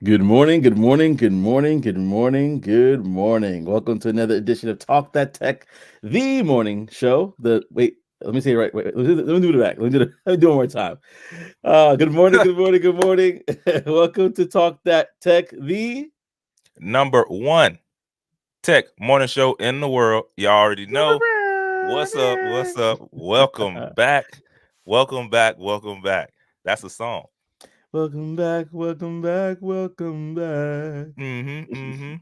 Good morning, good morning, good morning, good morning, good morning. Welcome to another edition of Talk That Tech, the morning show. Let me say it right. Let me do it back. Let me do it one more time. Good morning, good morning, good morning. Welcome to Talk That Tech, the Number one tech morning show in the world. Y'all already know. What's up? What's up? Welcome back. Welcome back. Welcome back. That's a song. welcome back, welcome back, welcome back. Mm-hmm. Mm-hmm.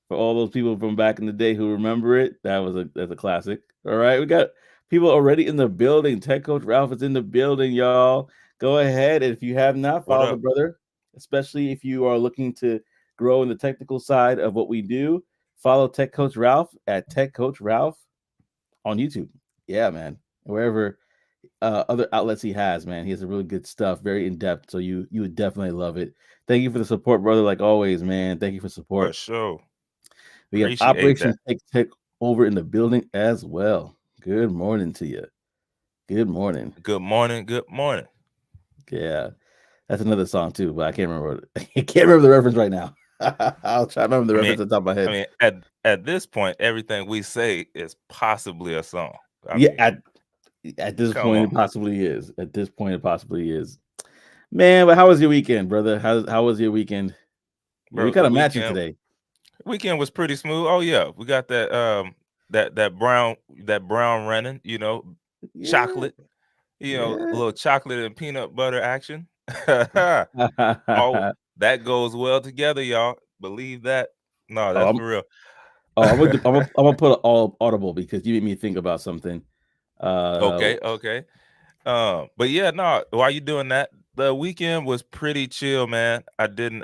For all those people from back in the day who remember it, that's a classic. All right, we got people already in the building. Tech Coach Ralph is in the building, y'all. Go ahead, and if you have not, What follow the up? brother, especially if you are looking to grow in the technical side of what we do. Follow Tech Coach Ralph at Tech Coach Ralph on YouTube. Yeah, man. Wherever other outlets he has, man, he has a really good stuff, very in depth. So you would definitely love it. Thank you for the support, brother. Like always, man. Thank you for For support. sure. We have Appreciate Operation that. Tech over in the building as well. Good morning to you. Good morning. Good morning. Good morning. Yeah, that's another song too, but I can't remember. I can't remember the reference right now. I'll try to remember the I mean, reference on top of my I head. mean, at this point, everything we say is possibly a song. I Yeah, mean, at this come point on, it possibly is. At this point it possibly is. Man, but how was your weekend, brother? How was your weekend? Yeah, we bro. kind The of matching weekend today. weekend was pretty smooth. Oh yeah, we got that brown running. Yeah, Chocolate. A yeah. little chocolate and peanut butter action. Oh, that goes well together, y'all. Believe that? No, oh, that's I'm for real. I'm gonna put it all audible because you made me think about something. Uh, Okay, okay. But yeah, no. While you doing that, the weekend was pretty chill, man. I didn't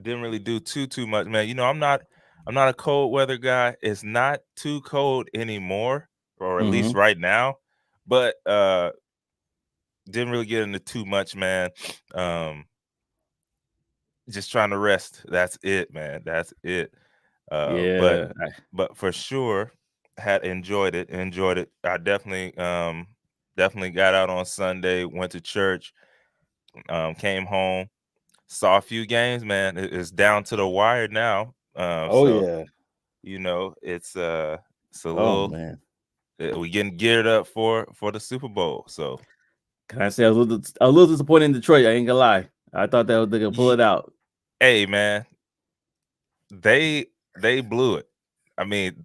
really do too much, man. I'm not a cold weather guy. It's not too cold anymore, or at least mhm. right now. But didn't really get into too much, man. Um, just trying to rest. That's it, man. That's it. Uh, but Yeah. but for sure, had enjoyed it. Enjoyed it. I definitely got out on Sunday. Went to church. Came home. Saw a few games, man. It's down to the wire now. Oh So yeah. it's a Oh little. man. We getting geared up for the Super Bowl. So Can I say I was a little disappointed in Detroit? I ain't gonna lie. I thought that they could pull ye- it out. hey, man, they blew it. I mean,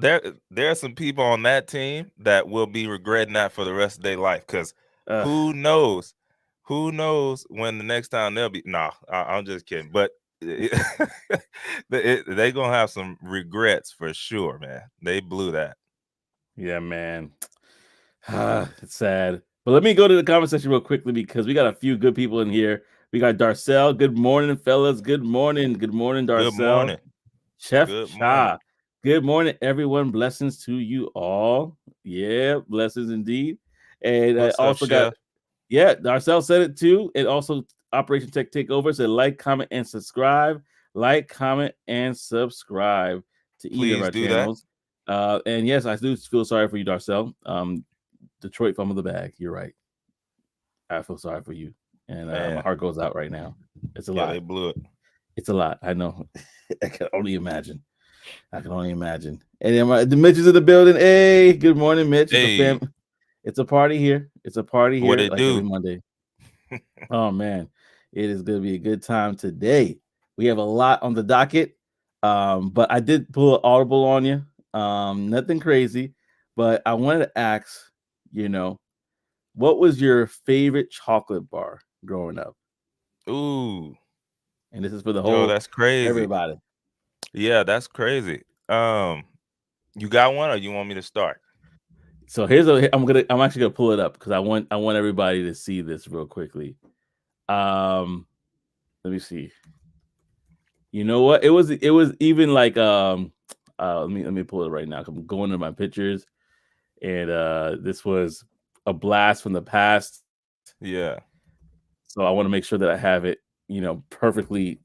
there are some people on that team that will be regretting that for the rest of their life. Because Ugh. who knows? Who knows when the next time they'll be? Nah, I'm just kidding. But they gonna have some regrets for sure, man. They blew that. Yeah, man. It's sad. But let me go to the comment section real quickly because we got a few good people in here. We got Darcel. Good morning, fellas. Good morning. Good morning, Good Darcel. morning. Chef Good morning. Cha. Good morning, everyone. Blessings to you all. Yeah, blessings indeed. And I What's up, also got, Chef? yeah, Darcel said it too. And also Operation Tech Takeover said like, comment, and subscribe. Like, comment, and subscribe to either of Please our do that. channels. And yes, I do feel sorry for you, Darcel. Detroit fumbled the bag. You're right. I feel sorry for you. And my Man, heart goes out right now. It's a yeah, lot. they blew it. It's a lot. I know. I can only imagine. I can only imagine. And then the Mitch is in the building. Hey, good morning, Mitch. It's a Hey, fam. It's a party here. It's a party what here, they like every do? Monday. Oh man, it is going to be a good time today. We have a lot on the docket, but I did pull an audible on you. Nothing crazy, but I wanted to ask, you know, what was your favorite chocolate bar growing up? Ooh, And this is for the yo, whole that's crazy. everybody. Yeah, that's crazy. Um, you got one, or you want me to start? So I'm actually gonna pull it up because I want everybody to see this real quickly. Um, let me see. You know what? It was even like let me pull it right now. I'm going to my pictures, and this was a blast from the past. Yeah. So I want to make sure that I have it, perfectly.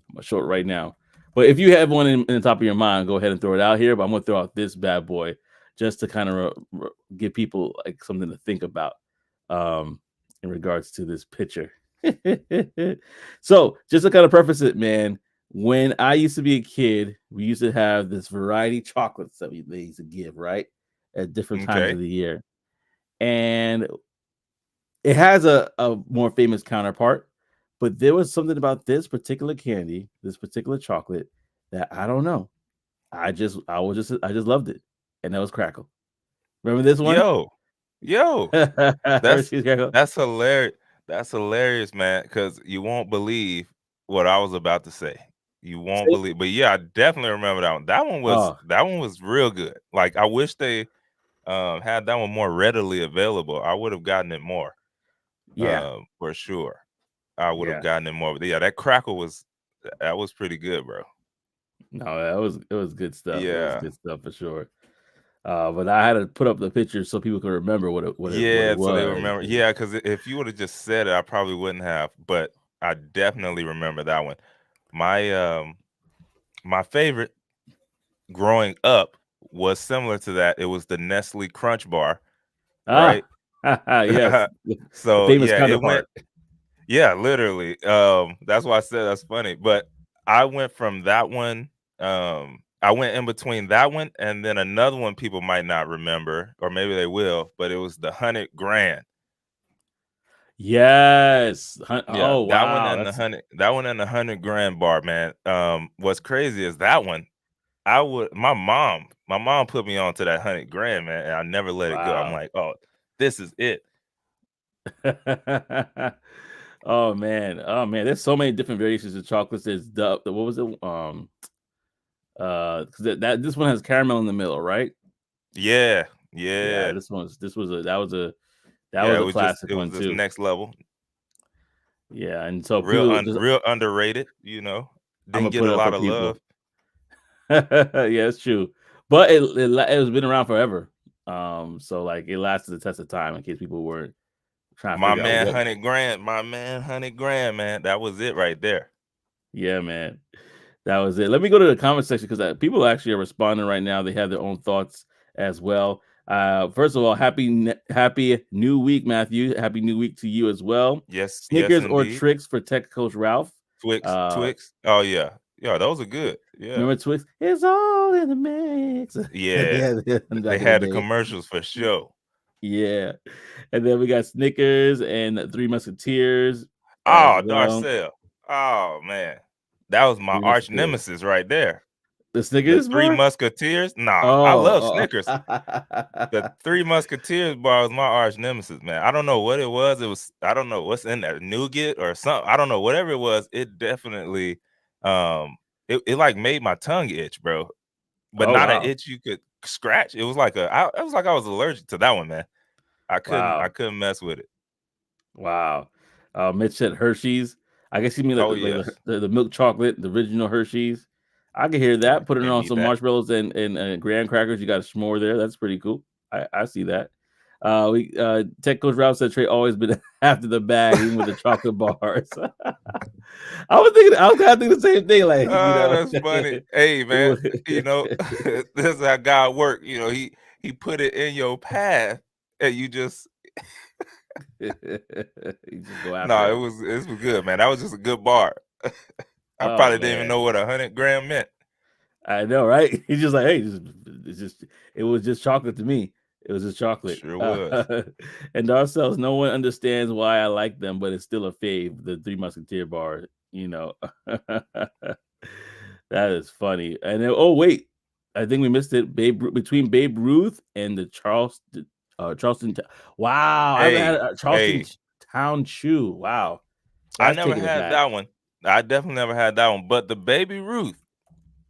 I'm gonna show it right now. But if you have one in the top of your mind, go ahead and throw it out here. But I'm gonna throw out this bad boy just to kind of give people like something to think about um, in regards to this picture. So just to kind of preface it, man, when I used to be a kid, we used to have this variety chocolates that they used to give, right? At different times Okay. of the year. And it has a more famous counterpart, but there was something about this particular candy, this particular chocolate that I don't know. I just loved it. And that was Crackle. Remember this one? Yo, that's Hershey's Crackle. that's hilarious. That's hilarious, man. Because you won't believe what I was about to say. You won't See? believe, but yeah, I definitely remember that one. Oh, That one was real good. Like I wish they had that one more readily available. I would have gotten it more, yeah. for sure. I would have Yeah. gotten it more. But yeah, that was pretty good, bro. No, it was good stuff. It was Yeah. good stuff for sure. But I had to put up the picture so people could remember what it Yeah, so they was. remember. Yeah, because if you would have just said it, I probably wouldn't have. But I definitely remember that one. My my favorite growing up was similar to that. It was the Nestle Crunch Bar, Ah, right? yes, the So famous yeah, it went. counterpart. Yeah, literally. That's why I said that's funny. But I went from that one. I went in between that one and then another one people might not remember, or maybe they will. But it was the 100 grand. Yes. Yeah, Oh wow, that's that one and the 100 grand bar, man. What's crazy is that one. My mom put me on to that 100 grand, man, and I never let it go. I'm wow. like, oh, this is it. Oh man, oh man. There's so many different variations of chocolates. There's what was it? 'Cause this one has caramel in the middle, right? Yeah, Yeah, yeah, this was a that yeah. was a classic It was one just too. next level. Yeah, and so people just Real underrated. I'm Didn't gonna get put a it up lot for of people. love. Yeah, it's true. But it's been around forever. So like it lasted the test of time in case people were trying to figure out what. My man, 100 grand, man. That was it right there. Yeah, man. That was it. Let me go to the comment section because people actually are responding right now. They have their own thoughts as well. First of all, happy new week, Matthew. Happy new week to you as well. Yes, Snickers or indeed. tricks for Tech Coach Ralph. Uh, Twix. Oh yeah, yeah. Those are good. Yeah, remember Twix? It's all in the mix. yeah. Yeah, They back in the had the day. commercials for sure. Yeah. And then we got Snickers and Three Musketeers as Oh, well. Darcel. Oh man, that was my Three arch Musketeers. nemesis right there. The The Snickers Three bar? Musketeers. Nah, I love Oh, Snickers. The oh. Three Musketeers bar was my arch nemesis, man. I don't know what it was. I don't know what's in there, nougat or something. I don't know. Whatever it was, it definitely it like made my tongue itch, bro. But Oh, not an wow. itch you could scratch. It was like it was like I was allergic to that one, man. I Wow. couldn't mess with it. Wow. Mitch said Hershey's. I guess you mean Oh like yes. the milk chocolate, the original Hershey's. I can hear that. Putting it Can't on beat some that. marshmallows and graham crackers. You got a s'more there. That's pretty cool. I see that. We Tech Coach Ralph said Trey always been after the bag, even with the chocolate bars. I was kind of thinking the same thing. Like, Oh, that's funny. Hey, it man, was, this is how God work. He put it in your path, and you just you just go after no. him. It was good, man. That was just a good bar. I Oh probably didn't even man. know what 100 grand meant. I know, right? He's just like, hey, it was just chocolate to me. It was just chocolate. Sure was. And ourselves, no one understands why I like them, but it's still a fave. The Three Musketeer bar, that is funny. And then, oh wait, I think we missed it. Between Babe Ruth and the Charleston. Wow, I haven't had Hey, a Charleston hey, Town Chew. Wow, I that's never taking it had back. that one. I definitely never had that one. But the Baby Ruth,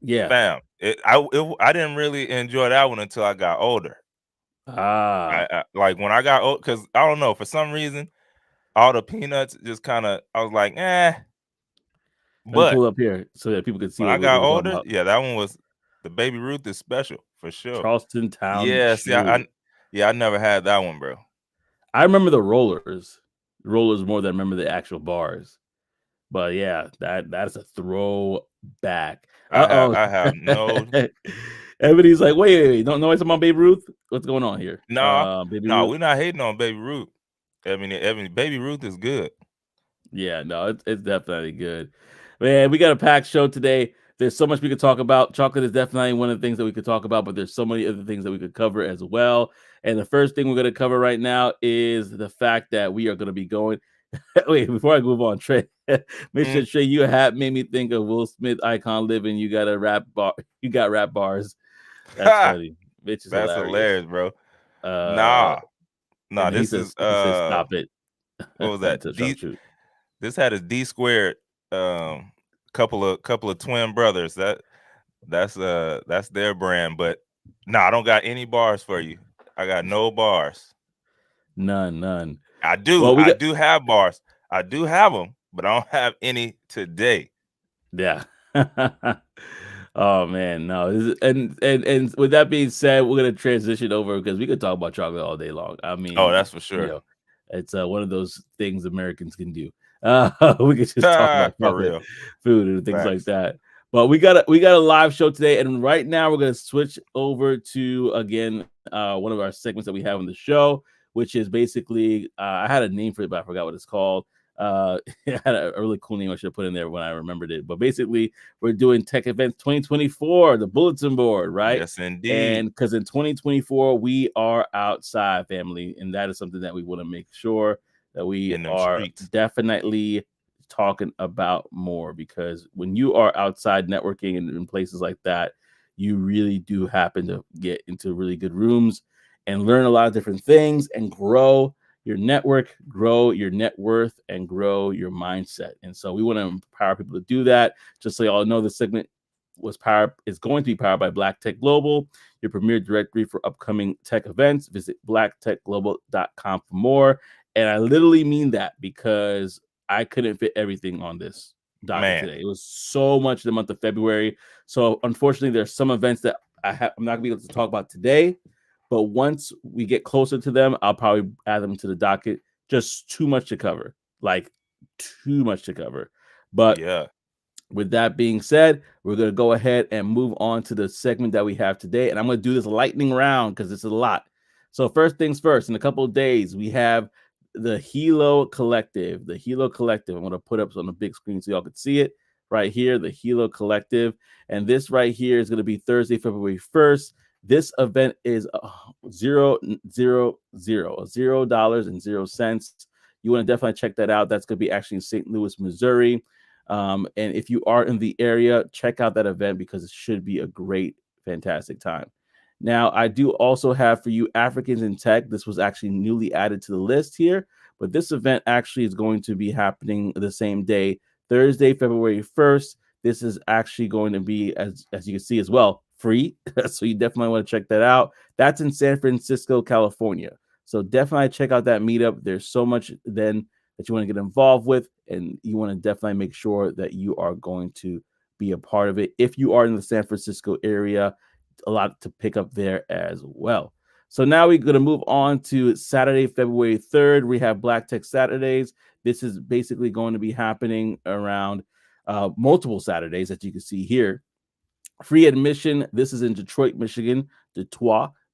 Yeah. fam, I didn't really enjoy that one until I got older. Ah. Like when I got old, because I don't know, for some reason, all the peanuts just kind of, I was like, eh. Let me But pull it up here so that people can see when I what got we're talking older, about. yeah, that one was the Baby Ruth is special for sure. Charleston Town Yeah, see, Chew. yeah, I never had that one, bro. I remember the rollers more than I remember the actual bars. But yeah, that's a throwback. Uh I have no, oh. Everybody's like, wait. Don't know it's about Babe Ruth? What's going on here? no, Baby no, Ruth. we're not hating on Baby Ruth. I mean, Baby Ruth is good. Yeah, no, it's definitely good. Man, we got a packed show today. There's so much we could talk about. Chocolate is definitely one of the things that we could talk about, but there's so many other things that we could cover as well. And the first thing we're going to cover right now is the fact that we are going to be going. Wait, before I move on, Trey, Mr. Trey, you have made me think of Will Smith icon living. You got a rap bar. You got rap bars. That's funny. Bitch is That's hilarious. hilarious, bro. Uh, Nah, and he this says, is stop it. what was that? To Trump shoot. This had a D squared couple of twin brothers. That's their brand, but I don't got any bars for you. I got no bars. None. I do Well, I do have bars. I do have them, but I don't have any today. Yeah. Oh man, no. And with that being said, we're gonna transition over because we could talk about chocolate all day long. I Oh, mean, that's for sure. It's one of those things Americans can do. We could just talk about For chocolate, real. food, and things like Facts. that. But we got a live show today, and right now we're gonna switch over to again one of our segments that we have on the show, which is basically I had a name for it, but I forgot what it's called. It had a really cool name I should have put in there when I remembered it. But basically, we're doing Tech Events 2024, the bulletin board, right? Yes, indeed. And because in 2024, we are outside, family. And that is something that we want to make sure that we are streets. definitely talking about more. Because when you are outside networking in places like that, you really do happen to get into really good rooms and learn a lot of different things and grow your network, grow your net worth, and grow your mindset. And so we want to empower people to do that. Just so y'all know, the segment is going to be powered by Black Tech Global, your premier directory for upcoming tech events. Visit blacktechglobal.com for more. And I literally mean that because I couldn't fit everything on this docket today. It was so much the month of February. So unfortunately, there's some events that I'm not gonna be able to talk about today. But once we get closer to them, I'll probably add them to the docket. Just too much to cover, like too much to cover. But yeah, with that being said, we're going to go ahead and move on to the segment that we have today. And I'm going to do this lightning round because it's a lot. So first things first, in a couple of days, we have the Hilo Collective. The Hilo Collective. I'm going to put up on the big screen so y'all can see it right here, the Hilo Collective. And this right here is going to be Thursday, February 1st. This event is $0.00. You want to definitely check that out. That's going to be actually in St. Louis, Missouri. And if you are in the area, check out that event because it should be a great, fantastic time. Now, I do also have for you Africans in Tech. This was actually newly added to the list here, but this event actually is going to be happening the same day, Thursday, February 1st. This is actually going to be, as you can see as well, free. So you definitely want to check that out. That's in San Francisco, California. So definitely check out that meetup. There's so much then that you want to get involved with, and you want to definitely make sure that you are going to be a part of it. If you are in the San Francisco area, a lot to pick up there as well. So now we're going to move on to Saturday, February 3rd. We have Black Tech Saturdays. This is basically going to be happening around multiple Saturdays that you can see here. Free admission. This is in Detroit, Michigan,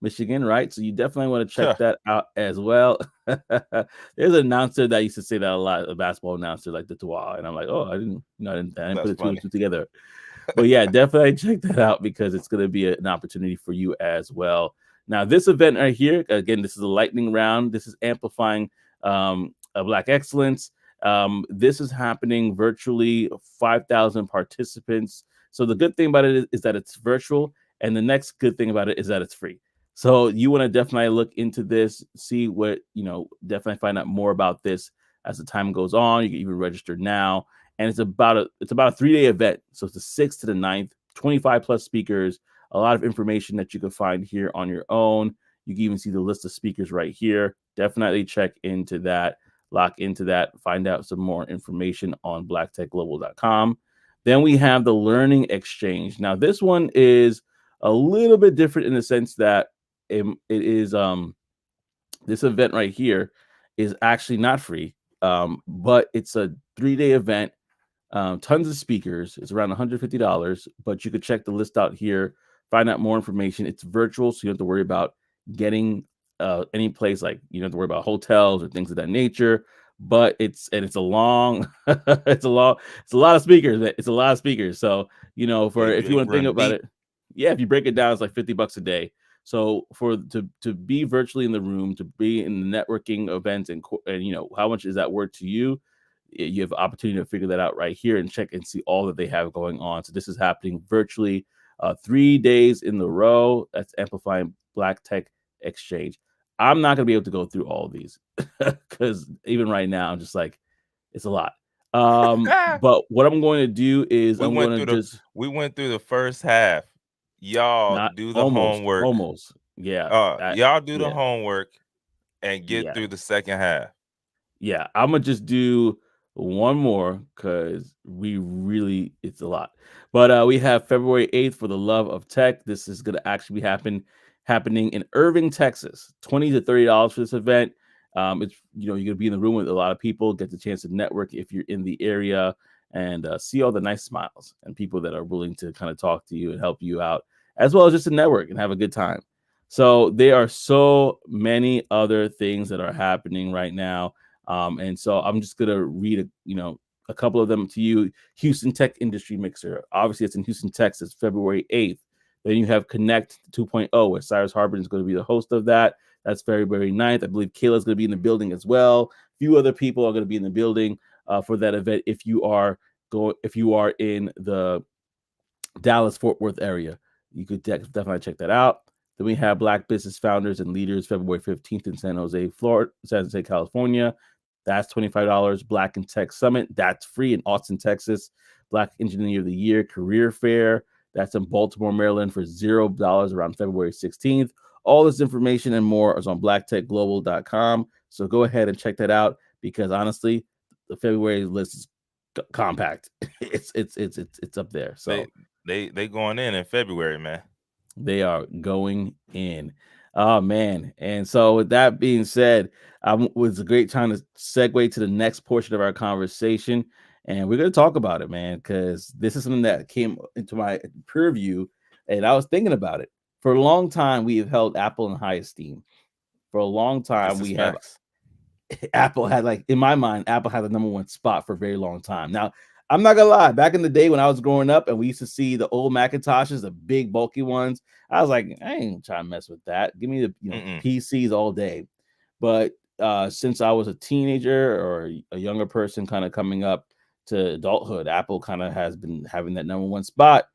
Michigan, right? So you definitely want to check that out as well. There's an announcer that used to say that a lot, a basketball announcer like Detroit, and I'm like, oh, I didn't put it two and two together. But yeah, definitely check that out because it's going to be an opportunity for you as well. Now, this event right here, again, this is a lightning round. This is amplifying Black excellence. This is happening virtually, 5,000 participants. So the good thing about it is that it's virtual, and the next good thing about it is that it's free. So you want to definitely look into this, see what, definitely find out more about this as the time goes on. You can even register now. And it's about a 3-day event. So it's the 6th to the 9th, 25 plus speakers, a lot of information that you can find here on your own. You can even see the list of speakers right here. Definitely check into that, lock into that, find out some more information on blacktechglobal.com. Then we have the Learning Exchange. Now, this one is a little bit different in the sense that it is this event right here is actually not free, but it's a 3-day event. Tons of speakers. It's around $150, but you could check the list out here, find out more information. It's virtual, so you don't have to worry about getting any place, like you don't have to worry about hotels or things of that nature. but it's a long it's a long it's a lot of speakers. It's a lot of speakers. So, for if you They want to think run about deep. it, yeah, if you break it down, it's like $50 a day. So for to be virtually in the room, to be in the networking events, and how much is that worth to you? You have opportunity to figure that out right here and check and see all that they have going on. So this is happening virtually, 3 days in the row. That's amplifying Black Tech Exchange. I'm not gonna be able to go through all of these because even right now, I'm just like, it's a lot. But what I'm going to do is we I'm went going to through the just we went through the first half. Y'all not do the almost, homework. almost, yeah, Y'all do the yeah, homework and get yeah. through the second half. Yeah, I'm gonna just do one more because we really it's a lot. But we have February 8th for the love of tech. This is gonna actually be happening in Irving, Texas. $20 to $30 for this event. It's you're gonna be in the room with a lot of people, get the chance to network if you're in the area, and see all the nice smiles and people that are willing to kind of talk to you and help you out, as well as just to network and have a good time. So there are so many other things that are happening right now, and so I'm just gonna read a couple of them to you. Houston Tech Industry Mixer. Obviously, it's in Houston, Texas, February 8th. Then you have Connect 2.0, where Cyrus Harbin is going to be the host of that. That's February 9th. I believe Kayla's going to be in the building as well. A few other people are going to be in the building for that event. If you are in the Dallas Fort Worth area, you could definitely check that out. Then we have Black Business Founders and Leaders, February 15th in San Jose, California. That's $25. Black and Tech Summit, that's free in Austin, Texas. Black Engineer of the Year Career Fair, that's in Baltimore, Maryland for $0 around February 16th. All this information and more is on blacktechglobal.com. So go ahead and check that out because honestly, the February list is compact. It's up there. They So they going in February, man. they are going in. Oh man. And so with that being said, was a great time to segue to the next portion of our conversation. And we're gonna talk about it, man, because this is something that came into my purview, and I was thinking about it. For a long time, we have held Apple in high esteem. For a long time, This is we have facts. Apple had, like, in my mind, Apple had the number one spot for a very long time. Now, I'm not gonna lie, back in the day when I was growing up and we used to see the old Macintoshes, the big bulky ones, I was like, I ain't trying to mess with that. Give me the Mm-mm. PCs all day. But since I was a teenager or a younger person kind of coming up to adulthood, Apple kind of has been having that number one spot.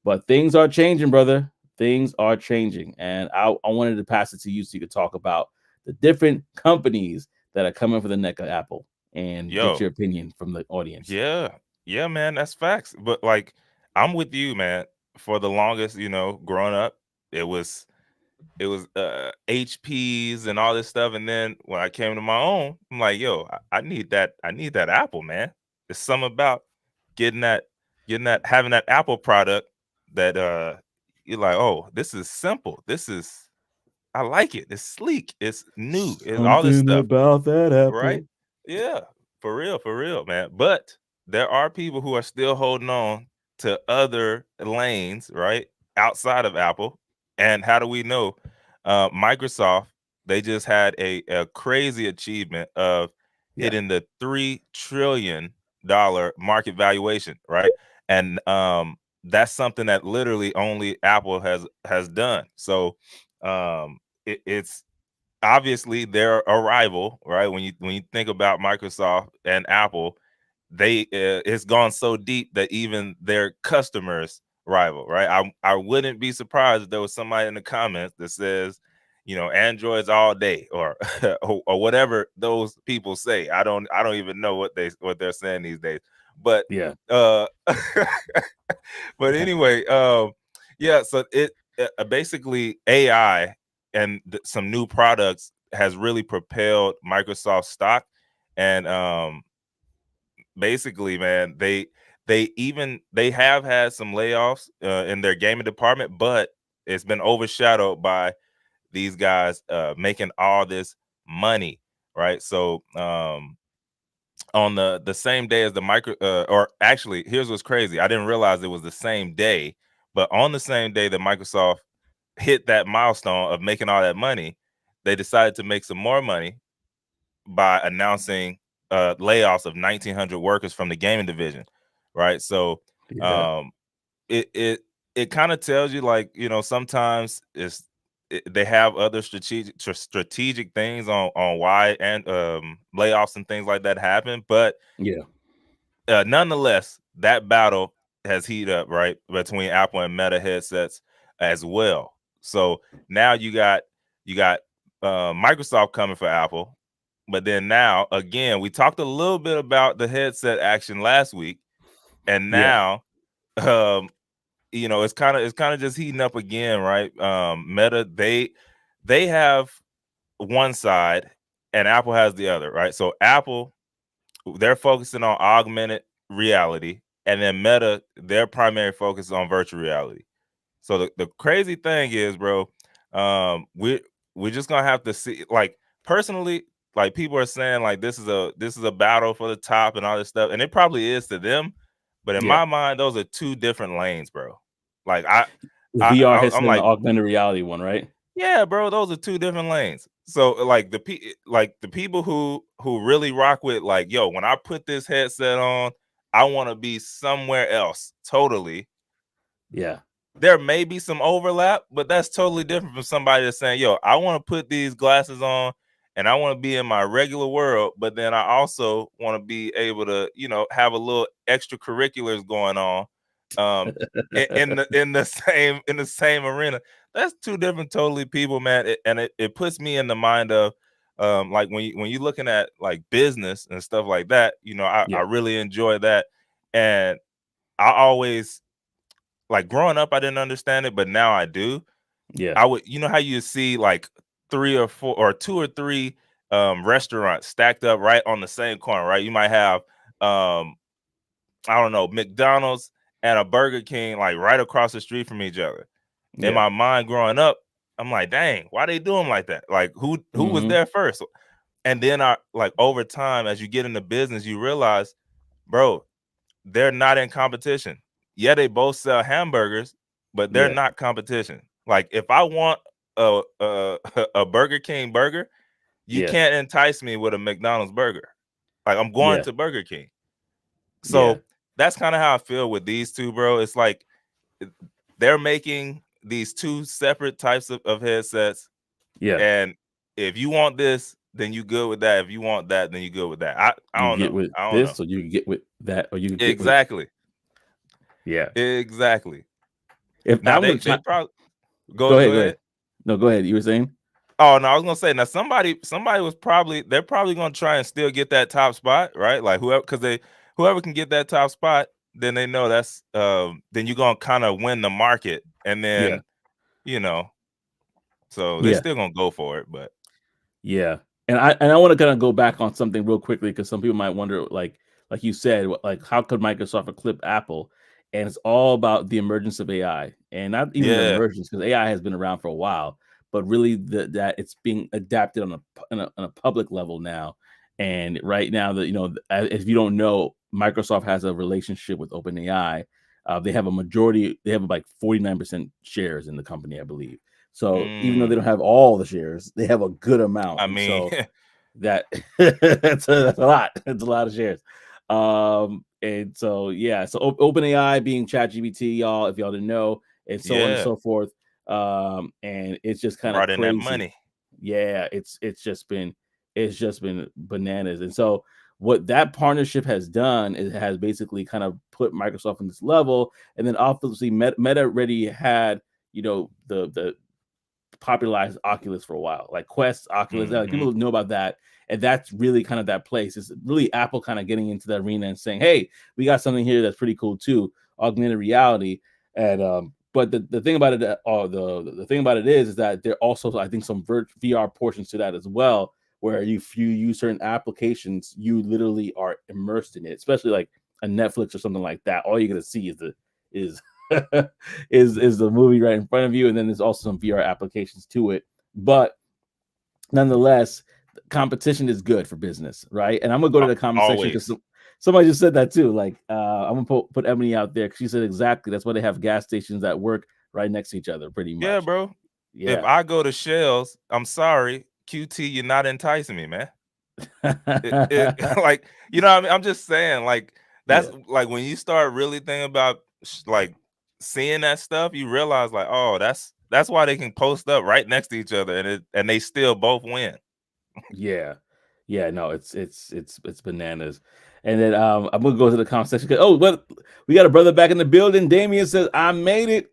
But things are changing, brother. Things are changing. And I wanted to pass it to you so you could talk about the different companies that are coming for the neck of Apple and get Yo, your opinion from the audience. yeah, yeah, man, that's facts. But like, I'm with you, man. For the longest, growing up, it was HPs and all this stuff, and then when I came to my own, I'm like, yo, I need that. I need that Apple, man. There's something about getting that, having that Apple product that you're like, oh, this is simple. I like it. It's sleek. It's new. It's all this Something stuff. about that Right? Apple. Yeah, for real, man. But there are people who are still holding on to other lanes, right? Outside of Apple. And how do we know? Microsoft, they just had a crazy achievement of Yeah. hitting the $3 trillion market valuation, right? And that's something that literally only Apple has done. So it's obviously they're a rival, right? When you think about Microsoft and Apple, they it's gone so deep that even their customers rival, right? I wouldn't be surprised if there was somebody in the comments that says, Androids all day, or or whatever those people say. I don't even know what they're saying these days. But Yeah. but anyway, yeah, so it basically AI and some new products has really propelled Microsoft stock. And basically, man, they have had some layoffs in their gaming department, but it's been overshadowed by these guys making all this money, right? So on the same day as the or actually, here's what's crazy. I didn't realize it was the same day, but on the same day that Microsoft hit that milestone of making all that money, they decided to make some more money by announcing layoffs of 1,900 workers from the gaming division, right? So Yeah. um, it kind of tells you, like, sometimes they have other strategic things on why and layoffs and things like that happen, but Yeah. nonetheless, that battle has heated up, right, between Apple and Meta headsets as well. So now you got Microsoft coming for Apple, but then now again, we talked a little bit about the headset action last week, and Yeah. now um, it's kind of just heating up again, right? Meta, they have one side and Apple has the other, right? So Apple, they're focusing on augmented reality, and then Meta, their primary focus is on virtual reality. So the crazy thing is, bro, we're just gonna have to see. Like, personally, like, people are saying, like, this is a battle for the top and all this stuff, and it probably is to them, but in Yeah. my mind, those are two different lanes, bro. Like, The VR I'm headset and the like, augmented reality one, right? yeah, bro, those are two different lanes. So, like, the people who really rock with, like, yo, when I put this headset on, I want to be somewhere else totally. Yeah. There may be some overlap, but that's totally different from somebody that's saying, yo, I want to put these glasses on and I want to be in my regular world, but then I also want to be able to, have a little extracurriculars going on um in the same arena. That's two different totally people, man. And it puts me in the mind of like, when you looking at like business and stuff like that, I Yeah. really enjoy that. And I always, like, growing up, I didn't understand it, but now I do. Yeah. I would, how you see like three or four or two or three restaurants stacked up right on the same corner, right? You might have I don't know, McDonald's and a Burger King like right across the street from each other. In Yeah. my mind growing up, I'm like, dang, why they do them like that? Like, who was Mm-hmm. there first? And then I, like, over time, as you get into business, you realize, bro, they're not in competition. Yeah, they both sell hamburgers, but they're Yeah. not competition. Like, if I want a a Burger King burger, you Yeah. can't entice me with a McDonald's burger. Like, I'm going Yeah. to Burger King. Yeah. So that's kind of how I feel with these two, bro. It's like they're making these two separate types of headsets, Yeah. and if you want this, then you good with that. If you want that, then you good with that. I You don't get know. with I don't know. this, or you can get with that, or you can get with Exactly. yeah. Exactly. If Now I'm they gonna they try, probably go go ahead. Go ahead. ahead. No, go ahead. You were saying? Oh no, I was gonna say, now somebody was probably, they're probably gonna try and still get that top spot, right? Like, whoever can get that top spot, then they know that's then you're gonna kind of win the market, and Yeah. then you know, so they're Yeah. still gonna go for it, but Yeah, and I want to kind of go back on something real quickly because some people might wonder, like you said, like how could Microsoft eclipse Apple? And it's all about the emergence of AI, and not even the yeah. emergence, because AI has been around for a while, but really that it's being adapted on a public level now. And right now, that if you don't know, Microsoft has a relationship with OpenAI. They have a majority. They have like 49% shares in the company, I believe. So even though they Mm, don't have all the shares, they have a good amount, I and mean, so that that's a lot. It's a lot of shares. And so yeah, so OpenAI being ChatGPT, y'all, if y'all didn't know, and so on and yeah, so forth. And it's just kind of brought in that crazy. money. Yeah, it's just been bananas. And so what that partnership has done is it has basically kind of put Microsoft on this level, and then obviously Meta already had the popularized Oculus for a while, like Quest, Oculus. Like Hmm. people know about that, and that's really kind of that place. It's really Apple kind of getting into the arena and saying, "Hey, we got something here that's pretty cool too, augmented reality." And but the thing about it, the thing about it is that there also, I think, some VR portions to that as well, where if you use certain applications, you literally are immersed in it, especially like a Netflix or something like that. All you're gonna see is is the movie right in front of you, and then there's also some VR applications to it. But nonetheless, competition is good for business, right? And I'm gonna go to the comment section because Always. somebody just said that too. Like, I'm gonna put Emily out there because she said exactly that's why they have gas stations that work right next to each other, pretty Yeah, much. bro. If Yeah, I go to Shells, I'm sorry, QT, you're not enticing me, man. Like, you know what I mean? I'm just saying, like, that's Yeah. like when you start really thinking about like seeing that stuff, you realize like, oh, that's why they can post up right next to each other and they still both win. Yeah. Yeah, no, it's bananas. And then I'm gonna go to the comment section. Oh, but we got a brother back in the building. Damien says, I made it.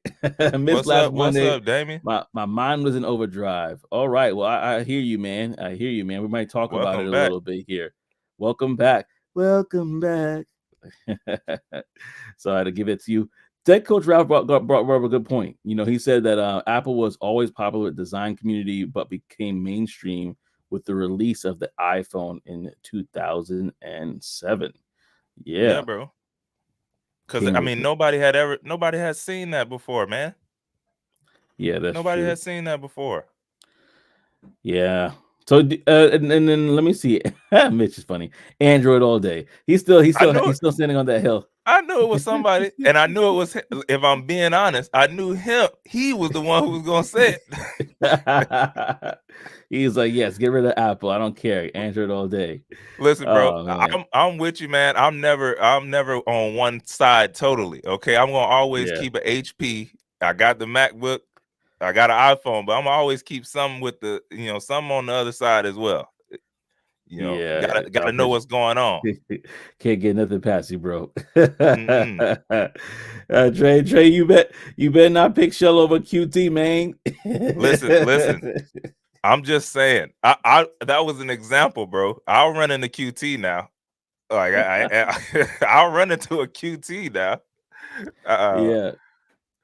Missed What's last up? What's Monday. up, Damien? My mind was in overdrive. All right. Well, I hear you, man. I hear you, man. We might talk about it Welcome a back. little bit here. Welcome back. Welcome back. So I had to give it to you. Tech Coach Ralph brought up a good point. You know, he said that Apple was always popular with design community, but became mainstream with the release of the iPhone in 2007. Yeah, Yeah, bro. Because came I with mean, it. nobody had seen that before, man. Yeah, that's Nobody true. had seen that before. Yeah. So and then let me see. Mitch is funny. Android all day. I knew He's still standing on that hill. I knew it was somebody, and I knew it was him. If I'm being honest, I knew him. He was the one who was gonna say it. He's like, yes, get rid of Apple. I don't care. Android all day. Listen, bro, Oh man. I'm with you, man. I'm never on one side totally. Okay, I'm gonna always Yeah. keep an HP. I got the MacBook, I got an iPhone, but I'm gonna always keep some with some on the other side as well. Yeah. Gotta know what's going on. Can't get nothing past you, bro. Mm-mm. Trey, you better not pick Shell over QT, man. Listen. I'm just saying. I that was an example, bro. I'll run into QT now. Like I'll run into a QT now. Yeah.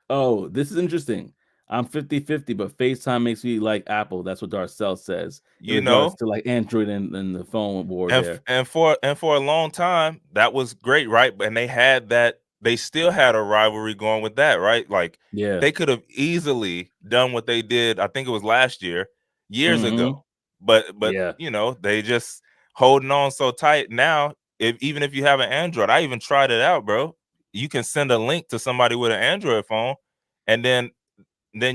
Oh, this is interesting. I'm 50-50, but FaceTime makes me like Apple. That's what Darcel says in You regards know, to like Android and the phone war and there. for a long time that was great, right? And they still had a rivalry going with that, right? Like Yeah. they could have easily done what they did, I think it was last year, years Hmm. ago. But Yeah. they just holding on so tight now. Even if you have an Android, I even tried it out, bro. You can send a link to somebody with an Android phone, and then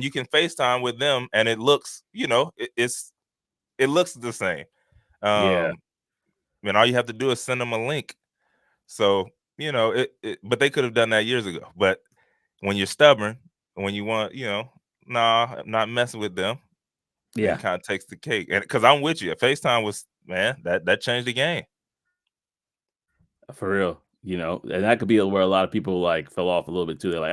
you can FaceTime with them, and it looks, it looks the same. Yeah. Um, and all you have to do is send them a link. So, but they could have done that years ago. But when you're stubborn, when you want, nah, I'm not messing with them, then Yeah. it kind of takes the cake. And because I'm with you, FaceTime was, man, that changed the game. For real, and that could be where a lot of people like fell off a little bit too. They're like,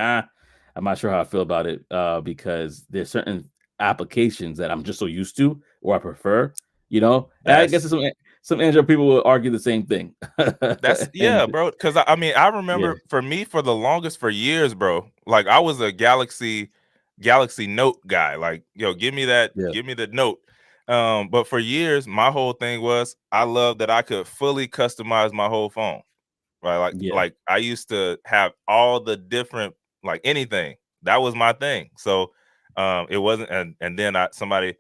I'm not sure how I feel about it, because there's certain applications that I'm just so used to or I prefer, And I guess That's some Android people will argue the same thing. yeah, And bro. Because I mean, I yeah, remember for me for the longest for years, bro. Like I was a Galaxy Note guy. Like, yo, yeah, give me the Note. But for years, my whole thing was I love that I could fully customize my whole phone. Right. yeah, Like I used to have all the different like anything. That was my thing. So it wasn't and then somebody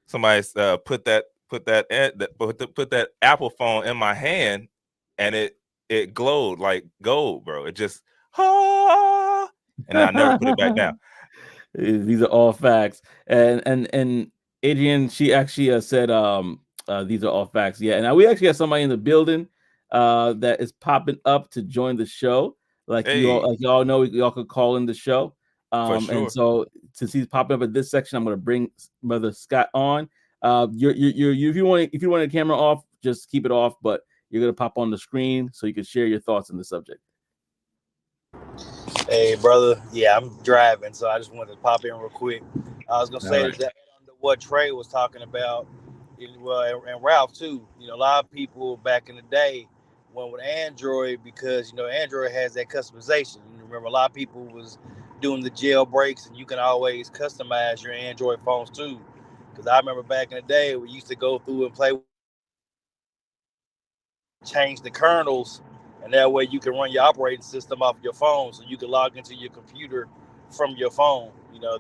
put that Apple phone in my hand, and it glowed like gold, bro. It just ah, and I never put it back down. these are all facts. And Adrian, she actually said, these are all facts. Yeah, and now we actually have somebody in the building that is popping up to join the show. Hey, Like y'all know, y'all could call in the show. for And sure. so since he's popping up at this section, I'm going to bring Brother Scott on. If you want the camera off, just keep it off. But you're going to pop on the screen so you can share your thoughts on the subject. Hey, brother. Yeah, I'm driving, so I just wanted to pop in real quick. I was gonna All say right. that what Trey was talking about, and Ralph too. A lot of people back in the day went with Android because Android has that customization. Remember, a lot of people was doing the jailbreaks, and you can always customize your Android phones too. Because I remember back in the day, we used to go through and play, change the kernels, and that way you can run your operating system off your phone, so you can log into your computer from your phone.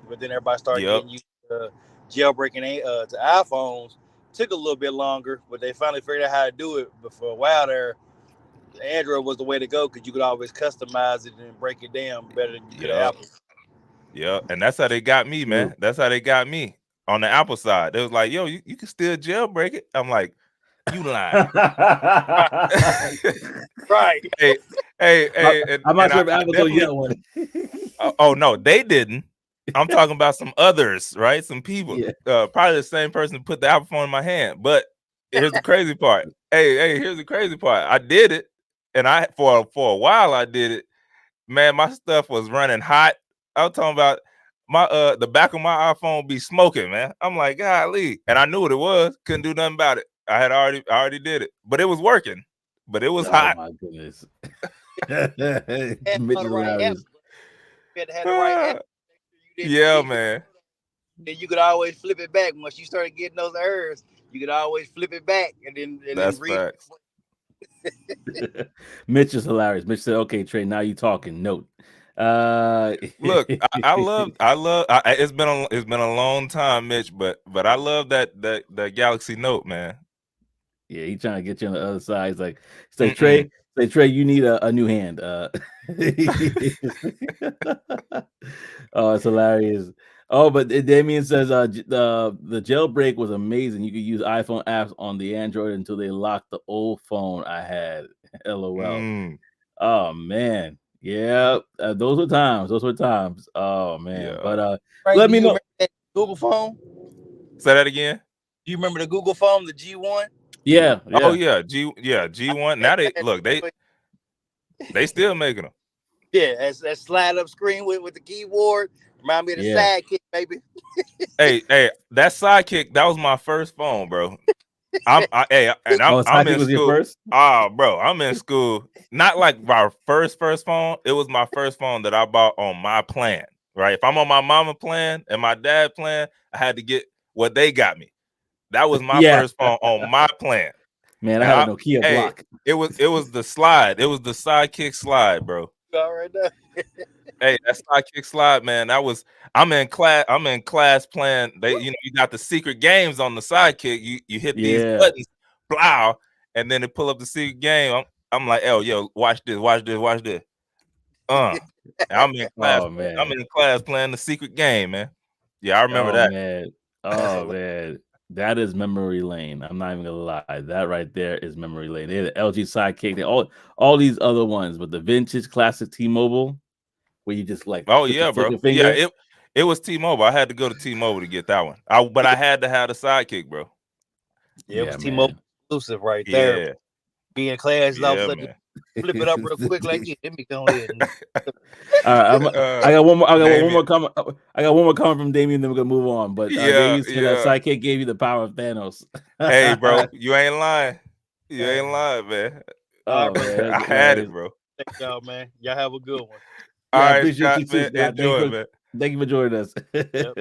But then everybody started Yep. getting used to jailbreaking to iPhones. Took a little bit longer, but they finally figured out how to do it. But for a while there, Android was the way to go because you could always customize it and break it down better than you could Yep. Apple. Yep. And that's how they got me, man. True. That's how they got me on the Apple side. They was like, yo, you can still jailbreak it. I'm like, You lying. Right. Hey, I'm not sure if Apple told you that one. Oh no, they didn't. I'm talking about some others, right? Some people. Yeah. Probably the same person who put the Apple phone in my hand. But here's the crazy part. Here's the crazy part. I did it, and I for a while I did it. Man, my stuff was running hot. I was talking about my the back of my iPhone be smoking, man. I'm like, golly. And I knew what it was. Couldn't do nothing about it. I already did it. But it was working. But it was hot. Oh my goodness. Mitch is hilarious. You had to have the right app. Yeah, man. Then you could always flip it back. Once you started getting those errors, you could always flip it back and That's then read. facts. Mitch is hilarious. Mitch said, "Okay, Trey, now you talking." Note. Look, I love. It's been a long time, Mitch, but I love that Galaxy Note, man. Yeah, he trying to get you on the other side. He's like Trey, you need a new hand. Oh, it's hilarious. Oh, but Damien says the jailbreak was amazing. You could use iPhone apps on the Android until they locked the old phone I had. LOL. Oh man, yeah, those were times. Oh man, Yeah. but Right, let me know. That Google phone. Say that again. Do you remember the Google phone, the G1? Yeah. Oh yeah, G1. Now they still making them. Yeah, that slide up screen with the keyboard. Remind me of the Sidekick, baby. Hey, that Sidekick, that was my first phone, bro. I'm in school. Your first? Oh, bro, I'm in school. Not like my first phone. It was my first phone that I bought on my plan. Right? If I'm on my mama plan and my dad plan, I had to get what they got me. That was my first phone on my plan. Man, I had a Nokia block. It was the slide. It was the Sidekick slide, bro. All right now. Hey, that Sidekick slide, man. I'm in class playing. You got the secret games on the Sidekick. You hit these buttons, blow, and then it pull up the secret game. I'm like, yo, watch this. I'm in class. Oh man, I'm in class playing the secret game, man. Yeah, I remember that. Man. Oh man, that is memory lane. I'm not even gonna lie. That right there is memory lane. They had the LG Sidekick. All these other ones, but the vintage classic T-Mobile, where you just like, oh yeah, bro. Yeah, it was T-Mobile. I had to go to T-Mobile to get that one. But I had to have the Sidekick, bro. Yeah, it was T-Mobile exclusive right there. Yeah. Be in class, all of a sudden, flip it up real quick, like let me go ahead. I got one more. I got one more comment. I got one more comment from Damien. Then we're gonna move on. But Damien said that Sidekick gave you the power of Thanos. Hey, bro, you ain't lying. You ain't lying, man. Oh man, I had it, bro. Thank y'all, man. Y'all have a good one. All right, appreciate Scott, you too, man. Enjoy it, man. Thank you for joining us. Yep.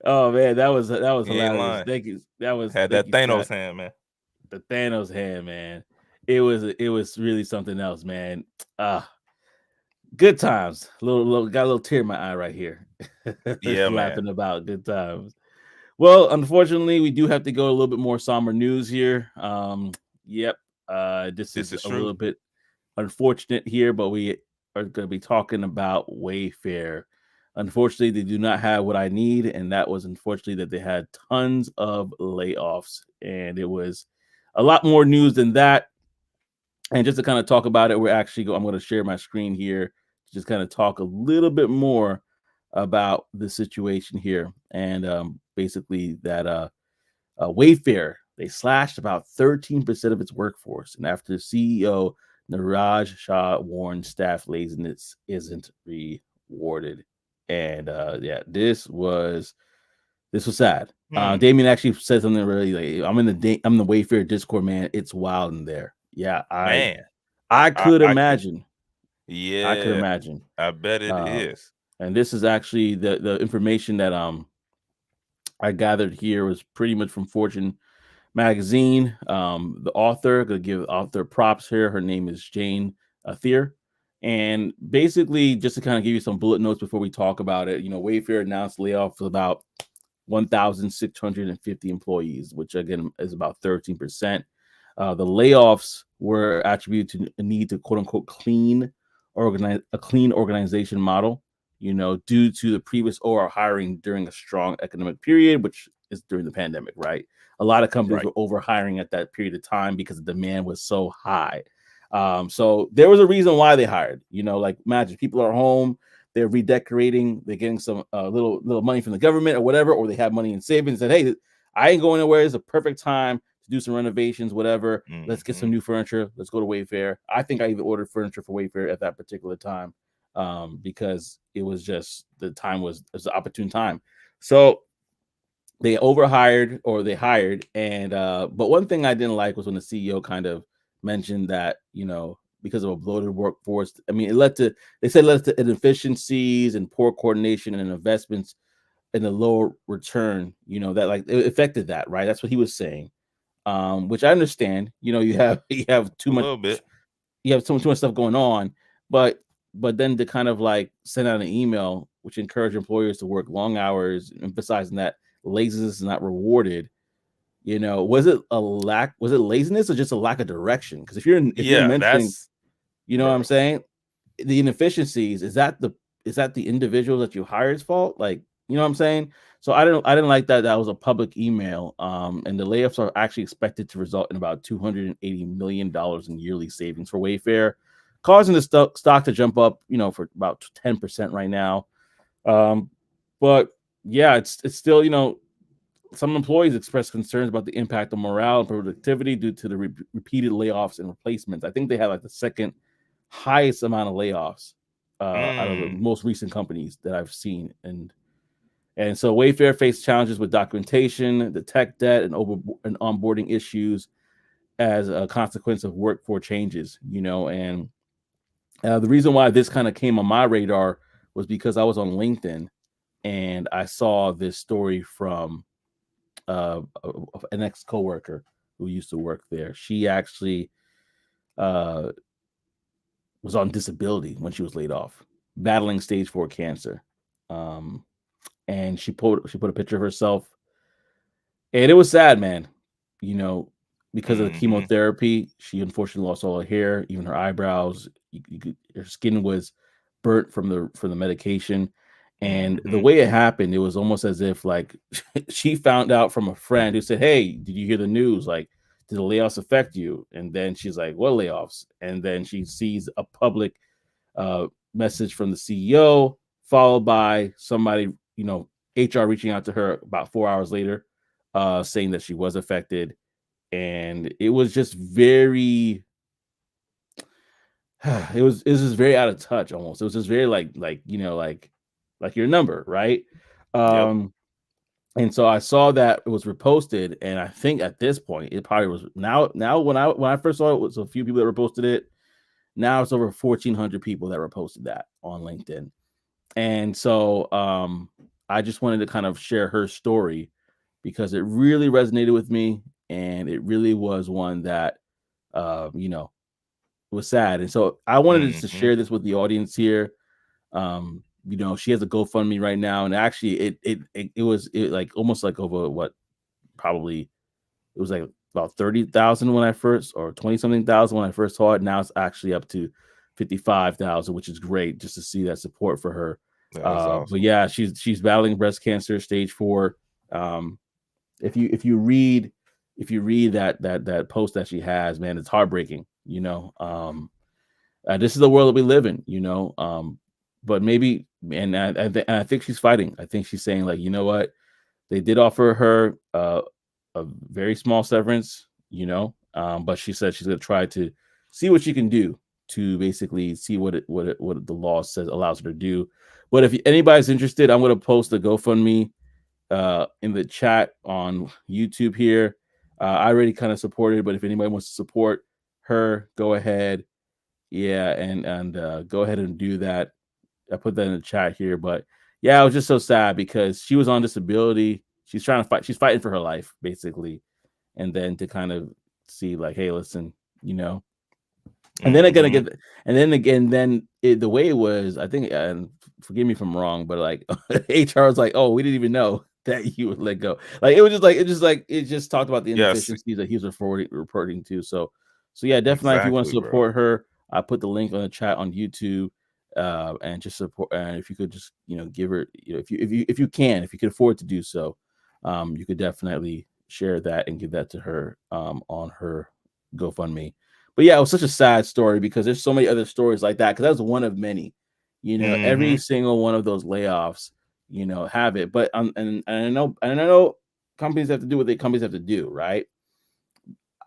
Oh man, that was hilarious. Thank you. Had that Thanos hand, man. The Thanos hand, man. It was really something else, man. Good times. Got a little tear in my eye right here. Yeah, laughing about good times. Well, unfortunately, we do have to go a little bit more somber news here. Yep. This is a little bit unfortunate here, but we are going to be talking about Wayfair. Unfortunately, they do not have what I need, and that was unfortunately that they had tons of layoffs, and it was a lot more news than that. And just to kind of talk about it, I'm going to share my screen here to just kind of talk a little bit more about the situation here. And basically that Wayfair, they slashed about 13% of its workforce. And after CEO Niraj Shah warned staff laziness isn't rewarded. And this was sad. Damien actually said something really like, I'm in the Wayfair Discord, man. It's wild in there. Yeah, I could imagine. Yeah, I could imagine. I bet it is. And this is actually the information that I gathered here was pretty much from Fortune magazine. The author, gonna give author props here. Her name is Jane Thier. And basically, just to kind of give you some bullet notes before we talk about it, Wayfair announced layoff of about 1,650 employees, which again is about 13%. The layoffs were attributed to a need to quote unquote clean organization model, due to the previous OR hiring during a strong economic period, which is during the pandemic, right? A lot of companies were over hiring at that period of time because the demand was so high. So there was a reason why they hired. Like imagine people are home, they're redecorating, they're getting some little money from the government or whatever, or they have money in savings. Said, hey, I ain't going anywhere. It's a perfect time to do some renovations, whatever. Let's get some new furniture. Let's go to Wayfair. I think I even ordered furniture for Wayfair at that particular time because it was just the time was the opportune time. So they overhired or they hired. And but one thing I didn't like was when the CEO kind of mentioned that, because of a bloated workforce. I mean, they said it led to inefficiencies and poor coordination and investments and the lower return, that like it affected that, right? That's what he was saying. Which I understand. You have too much, a little bit. You have too much stuff going on, but then to kind of like send out an email which encourage employers to work long hours, emphasizing that laziness is not rewarded. Was it laziness or just a lack of direction? Because if you're mentioning, that's what I'm saying, the inefficiencies, is that the individual that you hired's fault? Like, what I'm saying? So I didn't like that. That was a public email. And the layoffs are actually expected to result in about $280 million in yearly savings for Wayfair, causing the stock to jump up, for about 10% right now. But yeah, it's still, some employees expressed concerns about the impact on morale and productivity due to the repeated layoffs and replacements. I think they had like the second highest amount of layoffs out of the most recent companies that I've seen. And so Wayfair faced challenges with documentation, the tech debt, and onboarding issues as a consequence of workforce changes, and the reason why this kind of came on my radar was because I was on LinkedIn and I saw this story from an ex-coworker who used to work there. She actually was on disability when she was laid off, battling stage 4 cancer. And she put a picture of herself, and it was sad, man. Because of the chemotherapy, she unfortunately lost all her hair, even her eyebrows. Her skin was burnt from the medication. And the way it happened, it was almost as if like she found out from a friend who said, hey, did you hear the news? Like, did the layoffs affect you? And then she's like, what layoffs? And then she sees a public message from the CEO, followed by somebody, HR reaching out to her about 4 hours later, saying that she was affected. And it was just very it was just very out of touch almost. It was just very like your number, right? And so I saw that it was reposted, and I think at this point it probably was now when I first saw it, it was a few people that reposted it. Now it's over 1,400 people that reposted that on LinkedIn. And so I just wanted to kind of share her story because it really resonated with me, and it really was one that was sad. And so I wanted to share this with the audience here. She has a GoFundMe right now, and actually it was like almost like over what, probably it was like about 30,000 when I first, or 20 something thousand when I first saw it. Now it's actually up to 55,000, which is great just to see that support for her. Awesome. But yeah, she's battling breast cancer, stage 4. If you read that post that she has, man, it's heartbreaking. This is the world that we live in, but maybe, and I think she's fighting. I think she's saying, like, you know what, they did offer her a very small severance, but she said she's going to try to see what she can do to basically see what the law says allows her to do. But if anybody's interested, I'm going to post the GoFundMe in the chat on YouTube here. I already kind of supported, but if anybody wants to support her, go ahead. Yeah, and go ahead and do that. I put that in the chat here. But yeah, I was just so sad because she was on disability. She's trying to fight. She's fighting for her life, basically. And then to kind of see, like, hey, listen, and then again, the way it was, I think, and forgive me if I'm wrong, but like HR was like, oh, we didn't even know that you would let go. Like it just talked about the inefficiencies that he was reporting to. So yeah, definitely, if you want to support her, I put the link on the chat on YouTube, and just support. And if you could just give her, if you can afford to do so, You could definitely share that and give that to her on her GoFundMe. But yeah, it was such a sad story because there's so many other stories like that. Because that was one of many. Every single one of those layoffs, have it. But and I know companies have to do what companies have to do, right?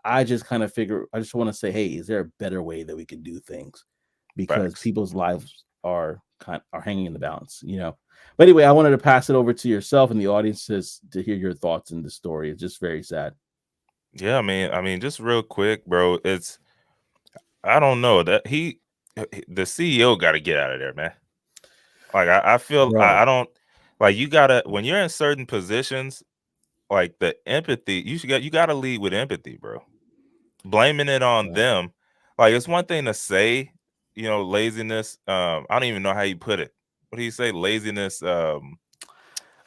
I just kind of figure I just want to say, hey, is there a better way that we can do things? Because Facts. people's lives are hanging in the balance. But anyway, I wanted to pass it over to yourself and the audiences to hear your thoughts in the story. It's just very sad. Yeah, I mean, just real quick, bro. I don't know that the CEO got to get out of there, man. Like I feel Bro. I don't like you gotta when you're in certain positions, like the empathy you gotta lead with empathy, bro. Blaming it on them, like it's one thing to say, laziness. I don't even know how you put it. What do you say? Laziness. That's